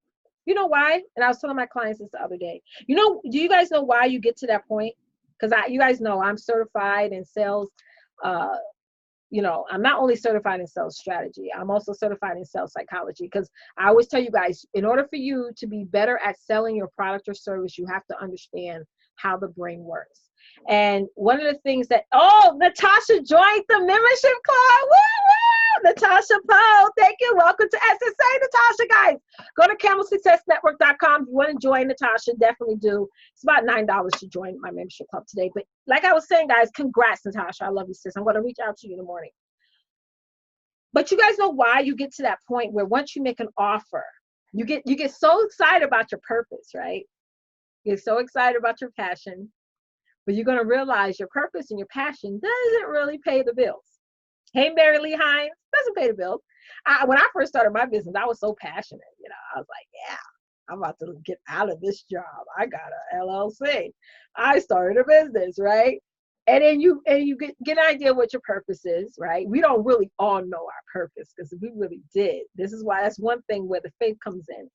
You know why? And I was telling my clients this the other day. You know, do you guys know why you get to that point? Because you guys know I'm certified in sales. You know, I'm not only certified in sales strategy, I'm also certified in sales psychology. Because I always tell you guys, in order for you to be better at selling your product or service, you have to understand how the brain works. And one of the things that, oh, Natasha joined the membership club. Woo, woo! Natasha Poe, thank you. Welcome to SSA, Natasha, guys. Go to CamelSuccessNetwork.com. If you want to join Natasha, definitely do. It's about $9 to join my membership club today. But like I was saying, guys, congrats, Natasha. I love you, sis. I'm going to reach out to you in the morning. But you guys know why you get to that point where once you make an offer, you get so excited about your purpose, right? You get so excited about your passion. But you're going to realize your purpose and your passion doesn't really pay the bills. Hey, Mary Lee Hines, doesn't pay the bills. When I first started my business, I was so passionate. You know, I was like, yeah, I'm about to get out of this job. I got an LLC. I started a business, right? And then you get an idea what your purpose is, right? We don't really all know our purpose, because if we really did, this is why that's one thing where the faith comes in.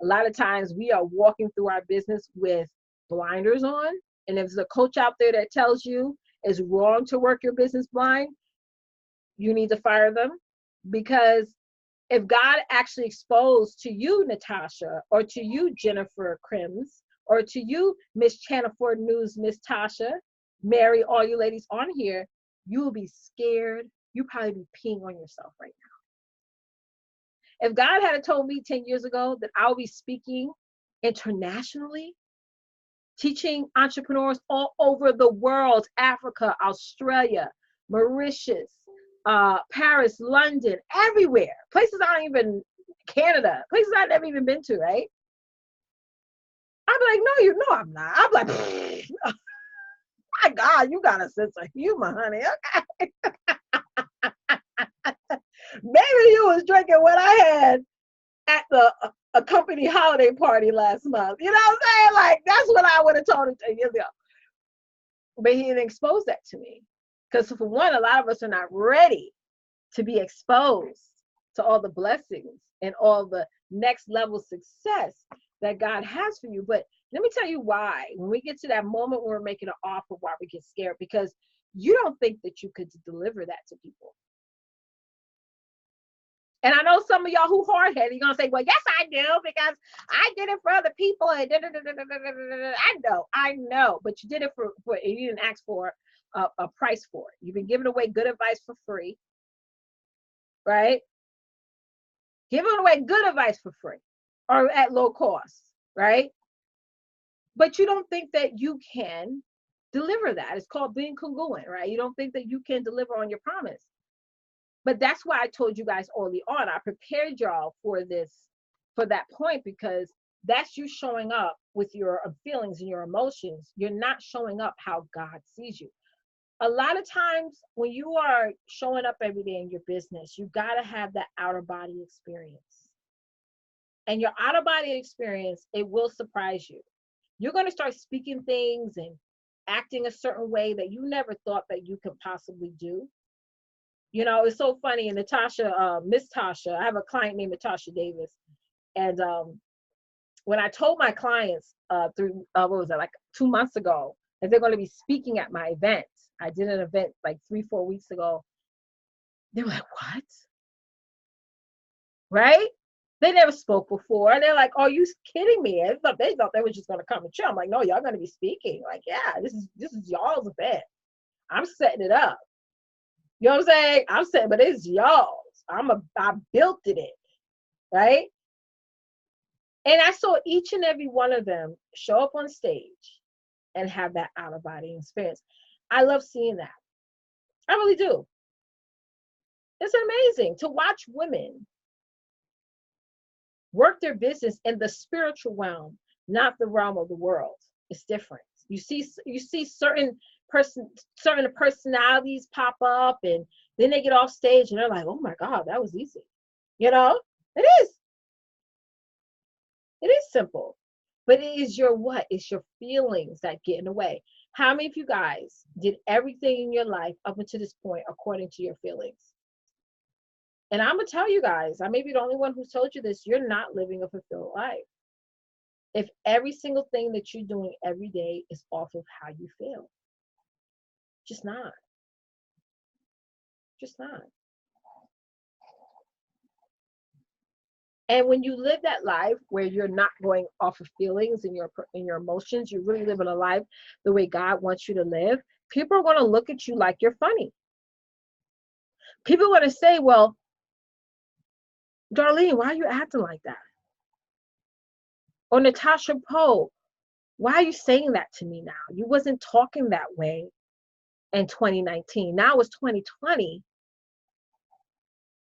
A lot of times we are walking through our business with blinders on. And if there's a coach out there that tells you it's wrong to work your business blind, you need to fire them. Because if God actually exposed to you, Natasha, or to you, Jennifer Crims, or to you, Miss Channel 4 News, Miss Tasha, Mary, all you ladies on here, you will be scared. You probably be peeing on yourself right now. If God had told me 10 years ago that I'll be speaking internationally, teaching entrepreneurs all over the world, Africa, Australia, Mauritius, Paris, London, everywhere, places I don't even, Canada, places I've never even been to, right? I'm like, no, you know I'm not. I'm like, my God, you got a sense of humor, honey. Okay. Maybe you was drinking what I had at a company holiday party last month. You know what I'm saying? Like, that's what I would have told him 10 years ago. But he didn't expose that to me. Because for one, a lot of us are not ready to be exposed to all the blessings and all the next level success that God has for you. But let me tell you why. When we get to that moment when we're making an offer, why we get scared, because you don't think that you could deliver that to people. And I know some of y'all who hard-headed, you're going to say, well, yes, I do, because I did it for other people. And I know, but you did it for you didn't ask for a price for it. You've been giving away good advice for free, right? Giving away good advice for free or at low cost, right? But you don't think that you can deliver that. It's called being congruent, right? You don't think that you can deliver on your promise. But that's why I told you guys early on, I prepared y'all for this, for that point, because that's you showing up with your feelings and your emotions. You're not showing up how God sees you. A lot of times when you are showing up every day in your business, you got to have that outer body experience. And your outer body experience, it will surprise you. You're going to start speaking things and acting a certain way that you never thought that you could possibly do. You know, it's so funny. And Natasha, Miss Tasha, I have a client named Natasha Davis. And when I told my clients through, what was that, like 2 months ago, that they're going to be speaking at my event, I did an event like 3-4 weeks ago. They were like, what? Right? They never spoke before. And they're like, oh, you kidding me? They thought they were just going to come and chill. I'm like, no, y'all going to be speaking. Like, yeah, this is y'all's event. I'm setting it up. You know what I'm saying? I'm saying, but it's y'all's. I built it, right? And I saw each and every one of them show up on stage and have that out of body experience. I love seeing that. I really do. It's amazing to watch women work their business in the spiritual realm, not the realm of the world. It's different. You see certain personalities pop up, and then they get off stage and they're like, oh my God, that was easy. You know, it is. It is simple. But it is your what? It's your feelings that get in the way. How many of you guys did everything in your life up until this point according to your feelings? And I'm going to tell you guys, I may be the only one who's told you this, you're not living a fulfilled life. If every single thing that you're doing every day is off of how you feel. Just not. Just not. And when you live that life where you're not going off of feelings and your emotions, you're really living a life the way God wants you to live, people are going to look at you like you're funny. People are going to say, well, Darlene, why are you acting like that? Or Natasha Poe, why are you saying that to me now? You wasn't talking that way in 2019. Now it's 2020.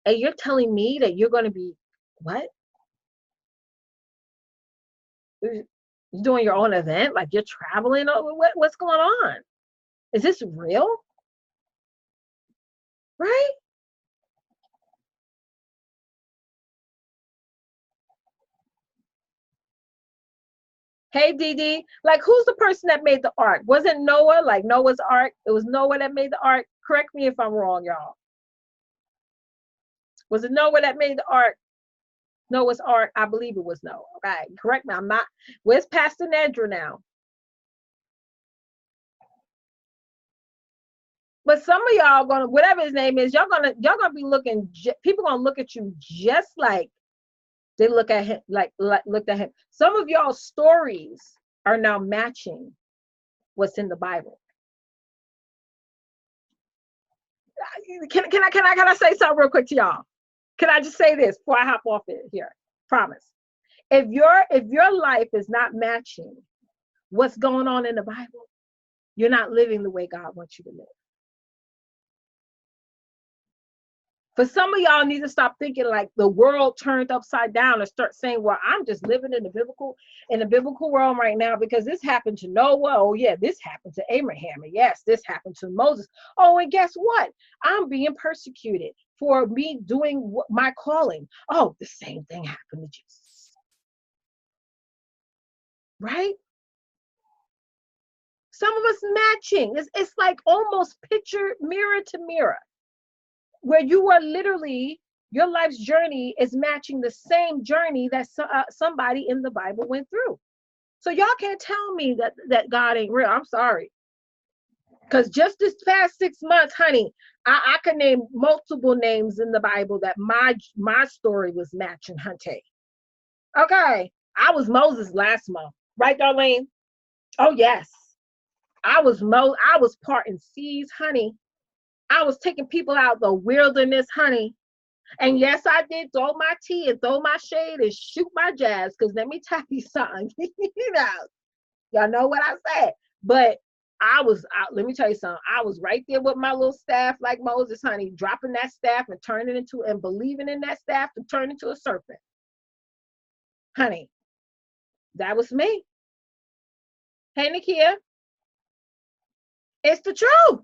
And you're telling me that you're going to be, what? You're doing your own event? Like you're traveling? What's going on? Is this real? Right? Hey, Dee, like who's the person that made the ark? Wasn't Noah, like Noah's ark? It was Noah that made the ark. Correct me if I'm wrong, y'all. Was it Noah that made the ark? Noah's ark? I believe it was Noah. Okay, correct me. I'm not. Where's Pastor Nedra now? But some of y'all gonna, whatever his name is, y'all gonna be looking. People gonna look at you just like they look at him, like looked at him. Some of y'all's stories are now matching what's in the Bible. Can I say something real quick to y'all? Can I just say this before I hop off it here? Promise. If your life is not matching what's going on in the Bible, you're not living the way God wants you to live. For some of y'all need to stop thinking like the world turned upside down and start saying, well, I'm just living in the biblical realm right now because this happened to Noah. Oh yeah, this happened to Abraham. And yes, this happened to Moses. Oh, and guess what? I'm being persecuted for me doing my calling. Oh, the same thing happened to Jesus. Right? Some of us matching. It's like almost picture mirror to mirror, where you are literally, your life's journey is matching the same journey that somebody in the Bible went through. So y'all can't tell me that God ain't real. I'm sorry. Because just this past 6 months, honey, I can name multiple names in the Bible that my story was matching, honey. Okay. I was Moses last month. Right, Darlene? Oh, yes. I was parting seas, honey. I was taking people out the wilderness, honey. And yes, I did throw my tea and throw my shade and shoot my jazz. Because let me tell you something. Y'all know what I said. But let me tell you something. I was right there with my little staff like Moses, honey, dropping that staff and turning into, and believing in that staff to turn into a serpent. Honey, that was me. Hey, Nakia. It's the truth.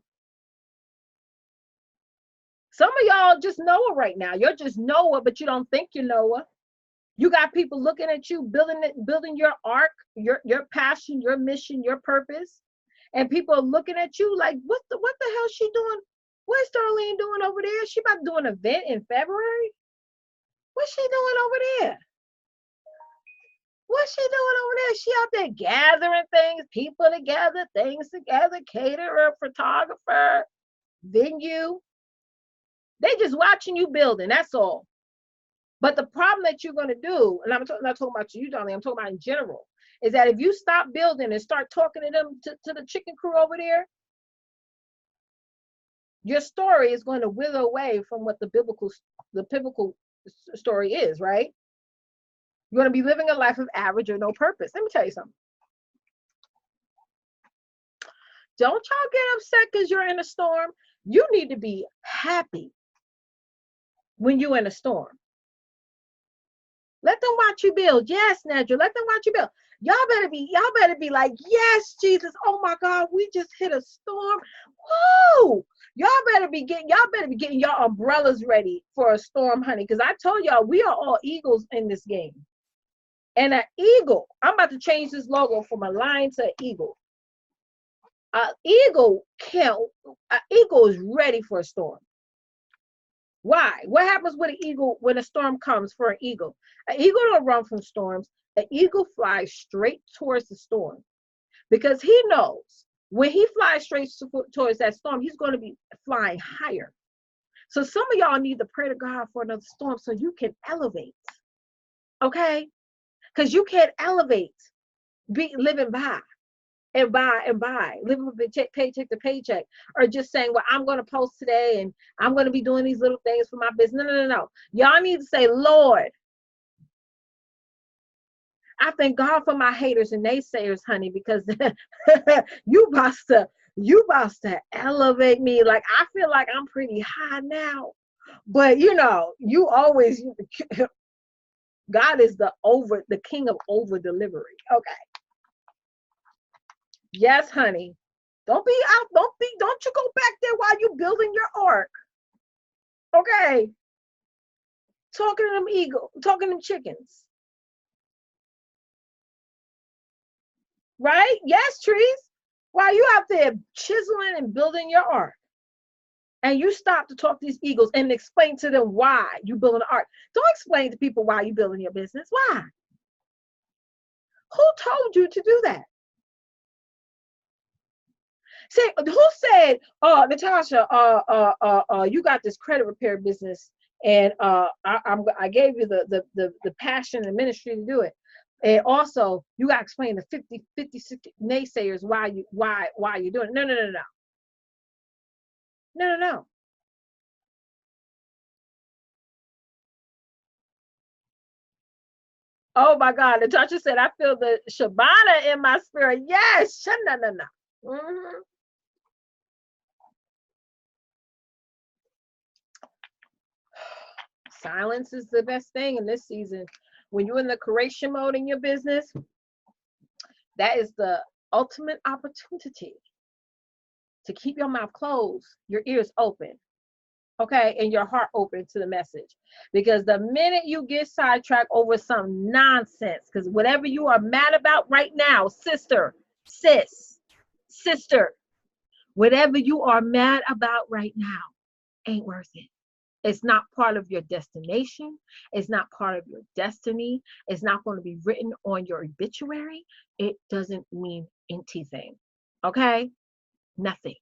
Some of y'all just Noah right now. You're just Noah, but you don't think you're Noah. You got people looking at you, building your ark, your passion, your mission, your purpose. And people are looking at you like, what the hell is she doing? What's Darlene doing over there? She about to do an event in February? What's she doing over there? What's she doing over there? She out there gathering things, people together, things together, caterer, photographer, venue. They just watching you building, that's all. But the problem that you're going to do, and I'm not talking about you, Darlene, I'm talking about in general, is that if you stop building and start talking to them, to the chicken crew over there, your story is going to wither away from what the biblical story is, right? You're going to be living a life of average or no purpose. Let me tell you something. Don't y'all get upset because you're in a storm. You need to be happy when you're in a storm. Let them watch you build. Yes, Nedra, let them watch you build. Y'all better be like, yes, Jesus. Oh my God, we just hit a storm. Woo! Y'all better be getting your umbrellas ready for a storm, honey. Because I told y'all we are all eagles in this game. And an eagle, I'm about to change this logo from a lion to an eagle. An eagle is ready for a storm. Why? What happens with an eagle when a storm comes for an eagle? An eagle don't run from storms. An eagle flies straight towards the storm because he knows when he flies straight towards that storm, he's going to be flying higher. So some of y'all need to pray to God for another storm so you can elevate. Okay? Because you can't elevate living by. Living from paycheck to paycheck, or just saying, well, I'm going to post today and I'm going to be doing these little things for my business. No. Y'all need to say, Lord, I thank God for my haters and naysayers, honey, because you about to elevate me. Like, I feel like I'm pretty high now, but you always, God is the king of over delivery. Okay. Yes, honey. Don't you go back there while you building your ark. Okay. Talking to them chickens. Right? Yes, trees. While you out there chiseling and building your ark. And you stop to talk to these eagles and explain to them why you building an ark. Don't explain to people why you building your business. Why? Who told you to do that? Say, who said, Natasha, you got this credit repair business, and I gave you the passion and ministry to do it. And also, you got to explain the 50, 60 naysayers why you're doing it. No. Oh my God, Natasha said, I feel the Shabbat in my spirit. Yes, no. Mm-hmm. Silence is the best thing in this season. When you're in the curation mode in your business, that is the ultimate opportunity to keep your mouth closed, your ears open, okay, and your heart open to the message. Because the minute you get sidetracked over some nonsense, because whatever you are mad about right now, sister, whatever you are mad about right now ain't worth it. It's not part of your destination. It's not part of your destiny. It's not going to be written on your obituary. It doesn't mean anything. Okay? Nothing.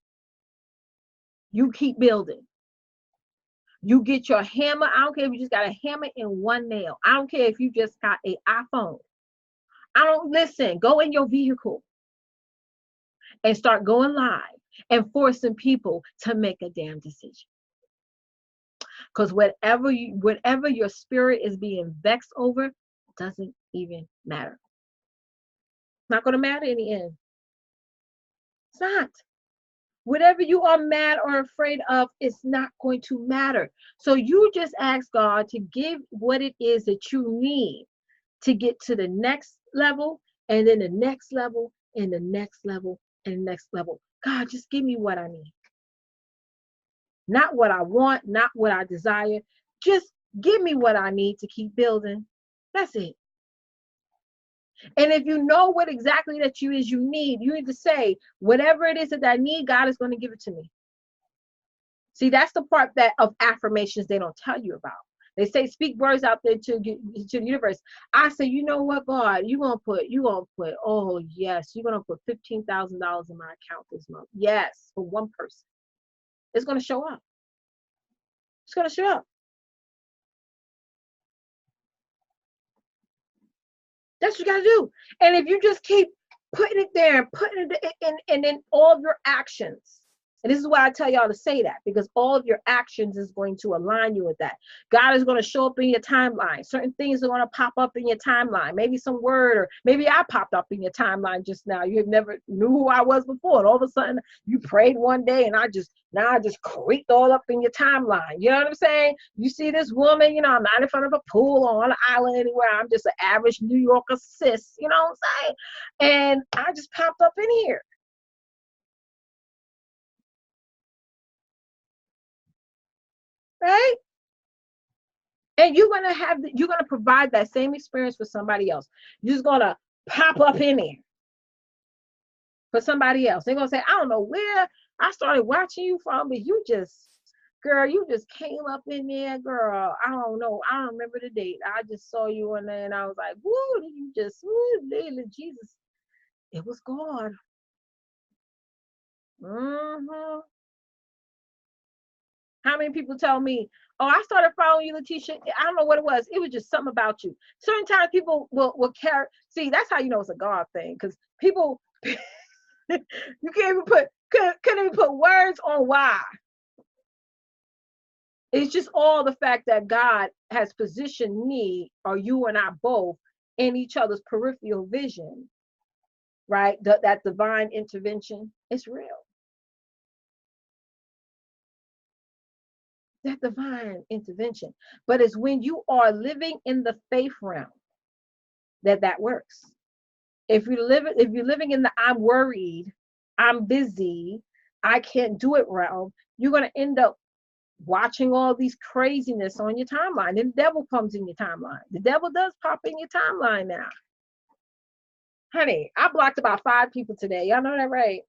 You keep building. You get your hammer. I don't care if you just got a hammer and one nail. I don't care if you just got an iPhone. Listen, go in your vehicle and start going live and forcing people to make a damn decision. Because whatever your spirit is being vexed over doesn't even matter. It's not going to matter in the end. It's not. Whatever you are mad or afraid of, it's not going to matter. So you just ask God to give what it is that you need to get to the next level, and then the next level, and the next level, and the next level. God, just give me what I need. not what I want, not what I desire. Just give me what I need to keep building. That's it. And if you know what exactly that you need to say, whatever it is that I need, God is going to give it to me. See, that's the part that of affirmations they don't tell you about. They say speak words out there to the universe. I say, you know what, God, you're gonna put, oh yes, you're gonna put $15,000 in my account this month. Yes, for one person. It's gonna show up. It's gonna show up. That's what you gotta do. And if you just keep putting it there and putting it in all of your actions. And this is why I tell y'all to say that, because all of your actions is going to align you with that. God is going to show up in your timeline. Certain things are going to pop up in your timeline. Maybe some word, or maybe I popped up in your timeline just now. You have never knew who I was before. And all of a sudden you prayed one day and I just creeped all up in your timeline. You know what I'm saying? You see this woman, you know, I'm not in front of a pool or on an island anywhere. I'm just an average New Yorker sis, you know what I'm saying? And I just popped up in here. Right? And you're gonna provide that same experience for somebody else. You're just gonna pop up in there for somebody else. They're gonna say, I don't know where I started watching you from, but you just came up in there, girl. I don't know. I don't remember the date. I just saw you in there and I was like, woo, did you just, woo, Jesus. It was God. Mm-hmm. How many people tell me, oh, I started following you, Letitia. I don't know what it was. It was just something about you. Certain times people will carry. See, that's how you know it's a God thing. Because people, you can't even couldn't even put words on why. It's just all the fact that God has positioned me, or you and I both, in each other's peripheral vision, right? That divine intervention is real. That divine intervention. But it's when you are living in the faith realm that works. If you're living in the I'm worried, I'm busy, I can't do it realm, you're gonna end up watching all these craziness on your timeline. And the devil comes in your timeline. The devil does pop in your timeline now. Honey, I blocked about 5 people today. Y'all know that, right?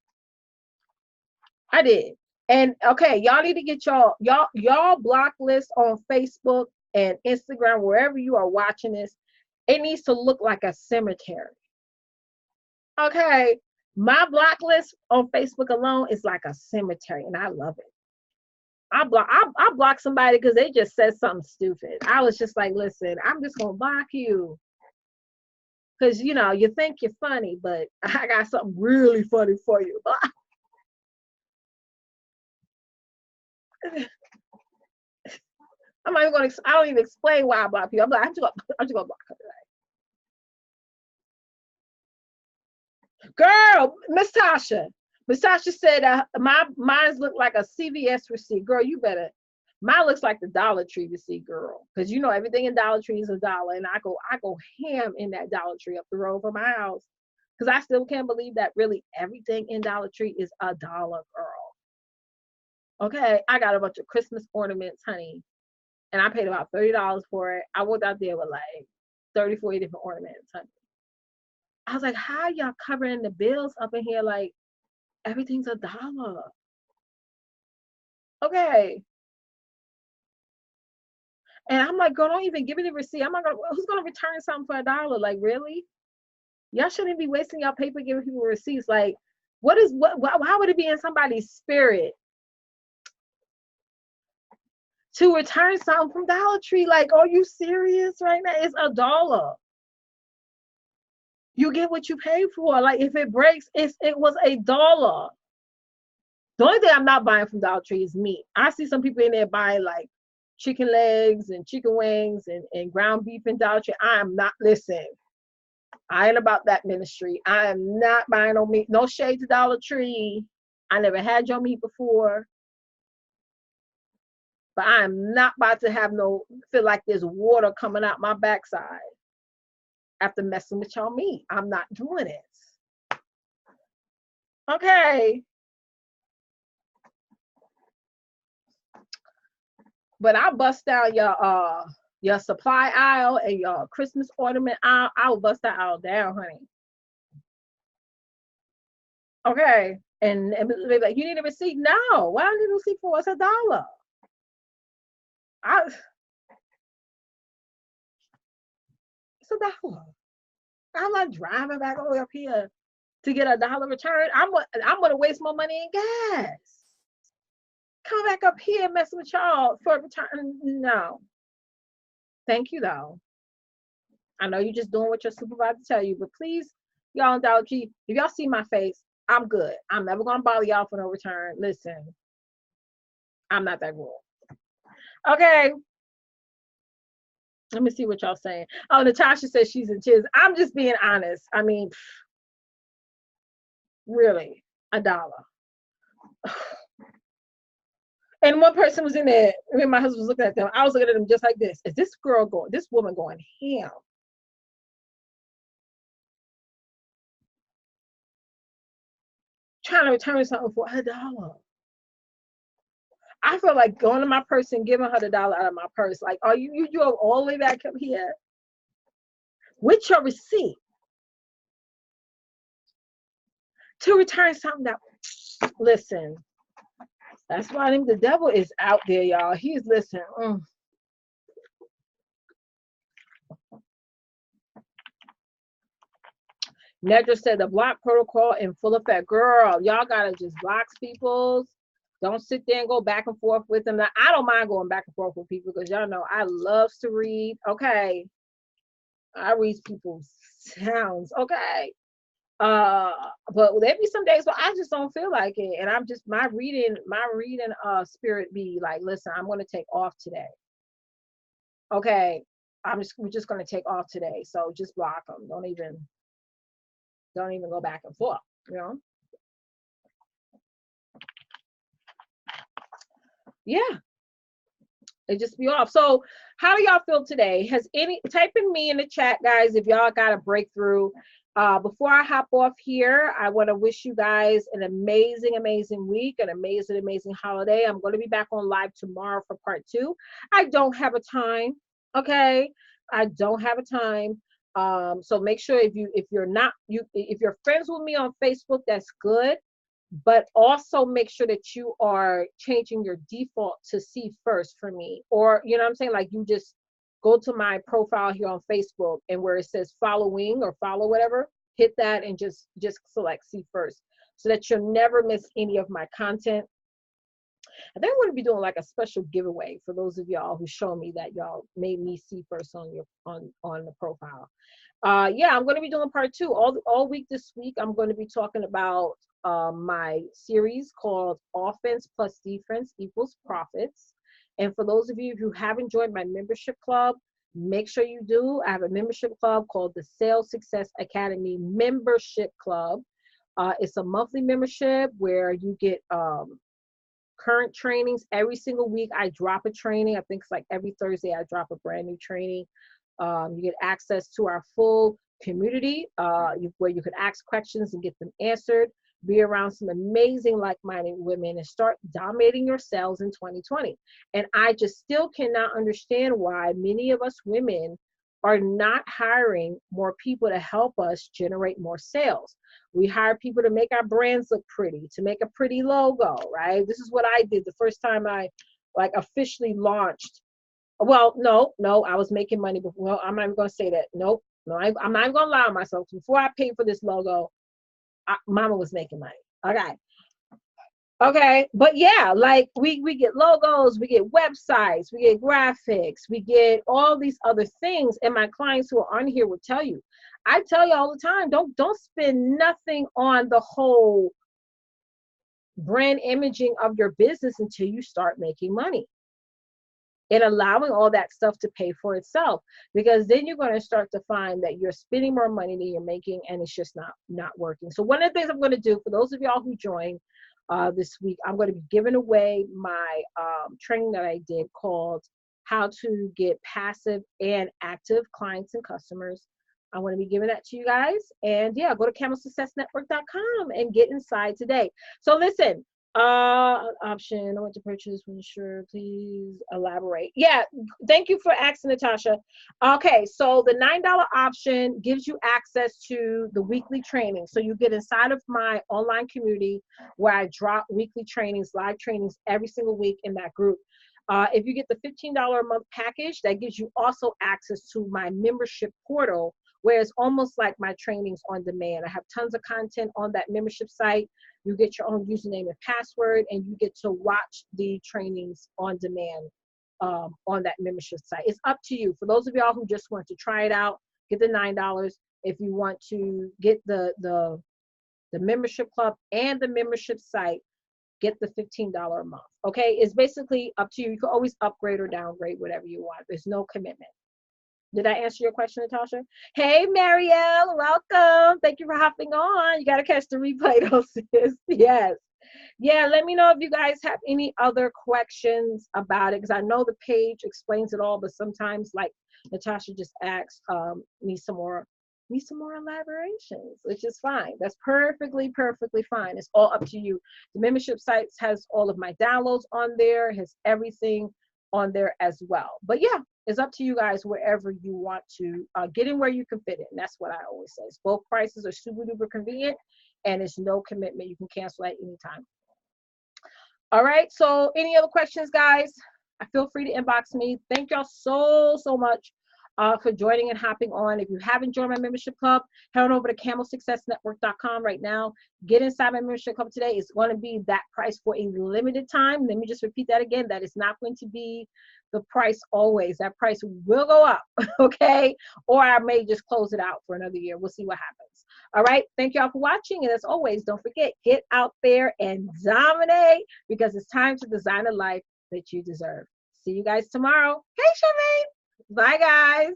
I did. And okay, y'all need to get y'all block list on Facebook and Instagram, wherever you are watching this. It needs to look like a cemetery. Okay, my block list on Facebook alone is like a cemetery, and I love it. I block somebody because they just said something stupid. I was just like, listen, I'm just gonna block you because you know you think you're funny, but I got something really funny for you. I'm not even gonna. I don't even explain why I block you. I'm just gonna block her. Girl, Miss Tasha. Miss Tasha said mine's look like a CVS receipt. Girl, you better. Mine looks like the Dollar Tree receipt, girl. Because you know everything in Dollar Tree is $1. And I go ham in that Dollar Tree up the road from my house. Because I still can't believe that really everything in Dollar Tree is $1, girl. Okay, I got a bunch of Christmas ornaments, honey. And I paid about $30 for it. I walked out there with like 30, 40 different ornaments, honey. I was like, how y'all covering the bills up in here like everything's $1? Okay. And I'm like, girl, don't even give me the receipt. I'm not gonna, who's gonna return something for $1? Like, really? Y'all shouldn't be wasting y'all paper giving people receipts. Like, why would it be in somebody's spirit to return something from Dollar Tree? Like, are you serious right now? It's $1. You get what you pay for. Like, if it breaks, it was $1. The only thing I'm not buying from Dollar Tree is meat. I see some people in there buying like chicken legs and chicken wings and ground beef in Dollar Tree. I am not, listen, I ain't about that ministry. I am not buying no meat. No shade to Dollar Tree. I never had your meat before. But I am not about to have feel like there's water coming out my backside after messing with your meat. I'm not doing it. Okay. But I bust down your supply aisle and your Christmas ornament aisle. I will bust that aisle down, honey. Okay. And be like, you need a receipt? No. Why do I need a receipt for? It's $1. I it's $1. I'm not driving back all the way up here to get $1 return. I'm gonna waste more money in gas. Come back up here and mess with y'all for a return. No. Thank you though. I know you're just doing what your supervisor tell you, but please, y'all in Dollar Tree, if y'all see my face, I'm good. I'm never gonna bother y'all for no return. Listen, I'm not that girl. Okay. Let me see what y'all saying. Oh, Natasha says she's in tears. I'm just being honest. I mean, really, $1. And one person was in there, and my husband was looking at them. I was looking at them just like this. Is this girl going, this woman going ham? Trying to return something for $1. I feel like going to my purse and giving her $1 out of my purse. Like, are you drove all the way back up here with your receipt to return something that, listen, that's why the devil is out there, y'all. He's listening. Nedra said the block protocol in full effect. Girl, y'all gotta just block people. Don't sit there and go back and forth with them. Now, I don't mind going back and forth with people because y'all know I love to read. Okay. I read people's sounds. Okay. But there be some days where I just don't feel like it. And I'm just my reading spirit be like, listen, I'm gonna take off today. Okay. We're just gonna take off today. So just block them. Don't even go back and forth, you know? Yeah. It just be off. So how do y'all feel today? Type in me in the chat, guys, if y'all got a breakthrough. Before I hop off here, I want to wish you guys an amazing, amazing week, an amazing, amazing holiday. I'm going to be back on live tomorrow for part 2. I don't have a time. Okay. I don't have a time. So make sure if you're friends with me on Facebook, that's good. But also make sure that you are changing your default to see first for me. Or, you know what I'm saying? Like you just go to my profile here on Facebook and where it says following or follow whatever, hit that and just select see first so that you'll never miss any of my content. I think I'm going to be doing like a special giveaway for those of y'all who show me that y'all made me see first on the profile. Yeah, I'm going to be doing part 2 all week this week. I'm going to be talking about my series called Offense Plus Defense Equals Profits. And for those of you who haven't joined my membership club, make sure you do. I have a membership club called the Sales Success Academy Membership Club. It's a monthly membership where you get current trainings every single week. I drop a training. I think it's like every Thursday I drop a brand new training. You get access to our full community where you can ask questions and get them answered. Be around some amazing like-minded women and start dominating your sales in 2020. And I just still cannot understand why many of us women are not hiring more people to help us generate more sales. We hire people to make our brands look pretty, to make a pretty logo, right? This is what I did the first time I officially launched. Well, no, I was making money before. Well, I'm not even going to say that. Nope. No, I'm not even going to lie to myself. Before I paid for this logo, Mama was making money. Okay. But yeah, like we get logos, we get websites, we get graphics, we get all these other things. And my clients who are on here will tell you, I tell you all the time, don't spend nothing on the whole brand imaging of your business until you start making money. And allowing all that stuff to pay for itself, because then you're going to start to find that you're spending more money than you're making, and it's just not working. So one of the things I'm going to do for those of y'all who join this week, I'm going to be giving away my training that I did called How to Get Passive and Active Clients and Customers. I want to be giving that to you guys. And yeah, go to CamelSuccessNetwork.com and get inside today. So listen, Option. I want to purchase for sure. Please elaborate. Yeah, thank you for asking, Natasha. Okay, so the $9 option gives you access to the weekly training. So you get inside of my online community where I drop weekly trainings, live trainings every single week in that group. If you get the $15 a month package, that gives you also access to my membership portal, where it's almost like my trainings on demand. I have tons of content on that membership site. You get your own username and password, and you get to watch the trainings on demand on that membership site. It's up to you. For those of y'all who just want to try it out, get the $9. If you want to get the membership club and the membership site, get the $15 a month. Okay, it's basically up to you. You can always upgrade or downgrade whatever you want. There's no commitment. Did I answer your question, Natasha? Hey, Marielle, welcome. Thank you for hopping on. You got to catch the replay, though, sis. Yes. Yeah, let me know if you guys have any other questions about it, because I know the page explains it all, but sometimes, like Natasha just asked, need some more elaborations, which is fine. That's perfectly fine. It's all up to you. The membership sites has all of my downloads on there, has everything on there as well. But yeah, it's up to you guys wherever you want to get in where you can fit in. That's what I always say. Both prices are super duper convenient, and it's no commitment. You can cancel at any time. All right. So any other questions, guys? Feel free to inbox me. Thank y'all so much for joining and hopping on. If you haven't joined my membership club, head on over to camelsuccessnetwork.com right now. Get inside my membership club today. It's going to be that price for a limited time. Let me just repeat that again. That is not going to be the price always. That price will go up, okay? Or I may just close it out for another year. We'll see what happens. All right. Thank y'all for watching. And as always, don't forget, get out there and dominate, because it's time to design a life that you deserve. See you guys tomorrow. Hey, Charmaine. Bye, guys.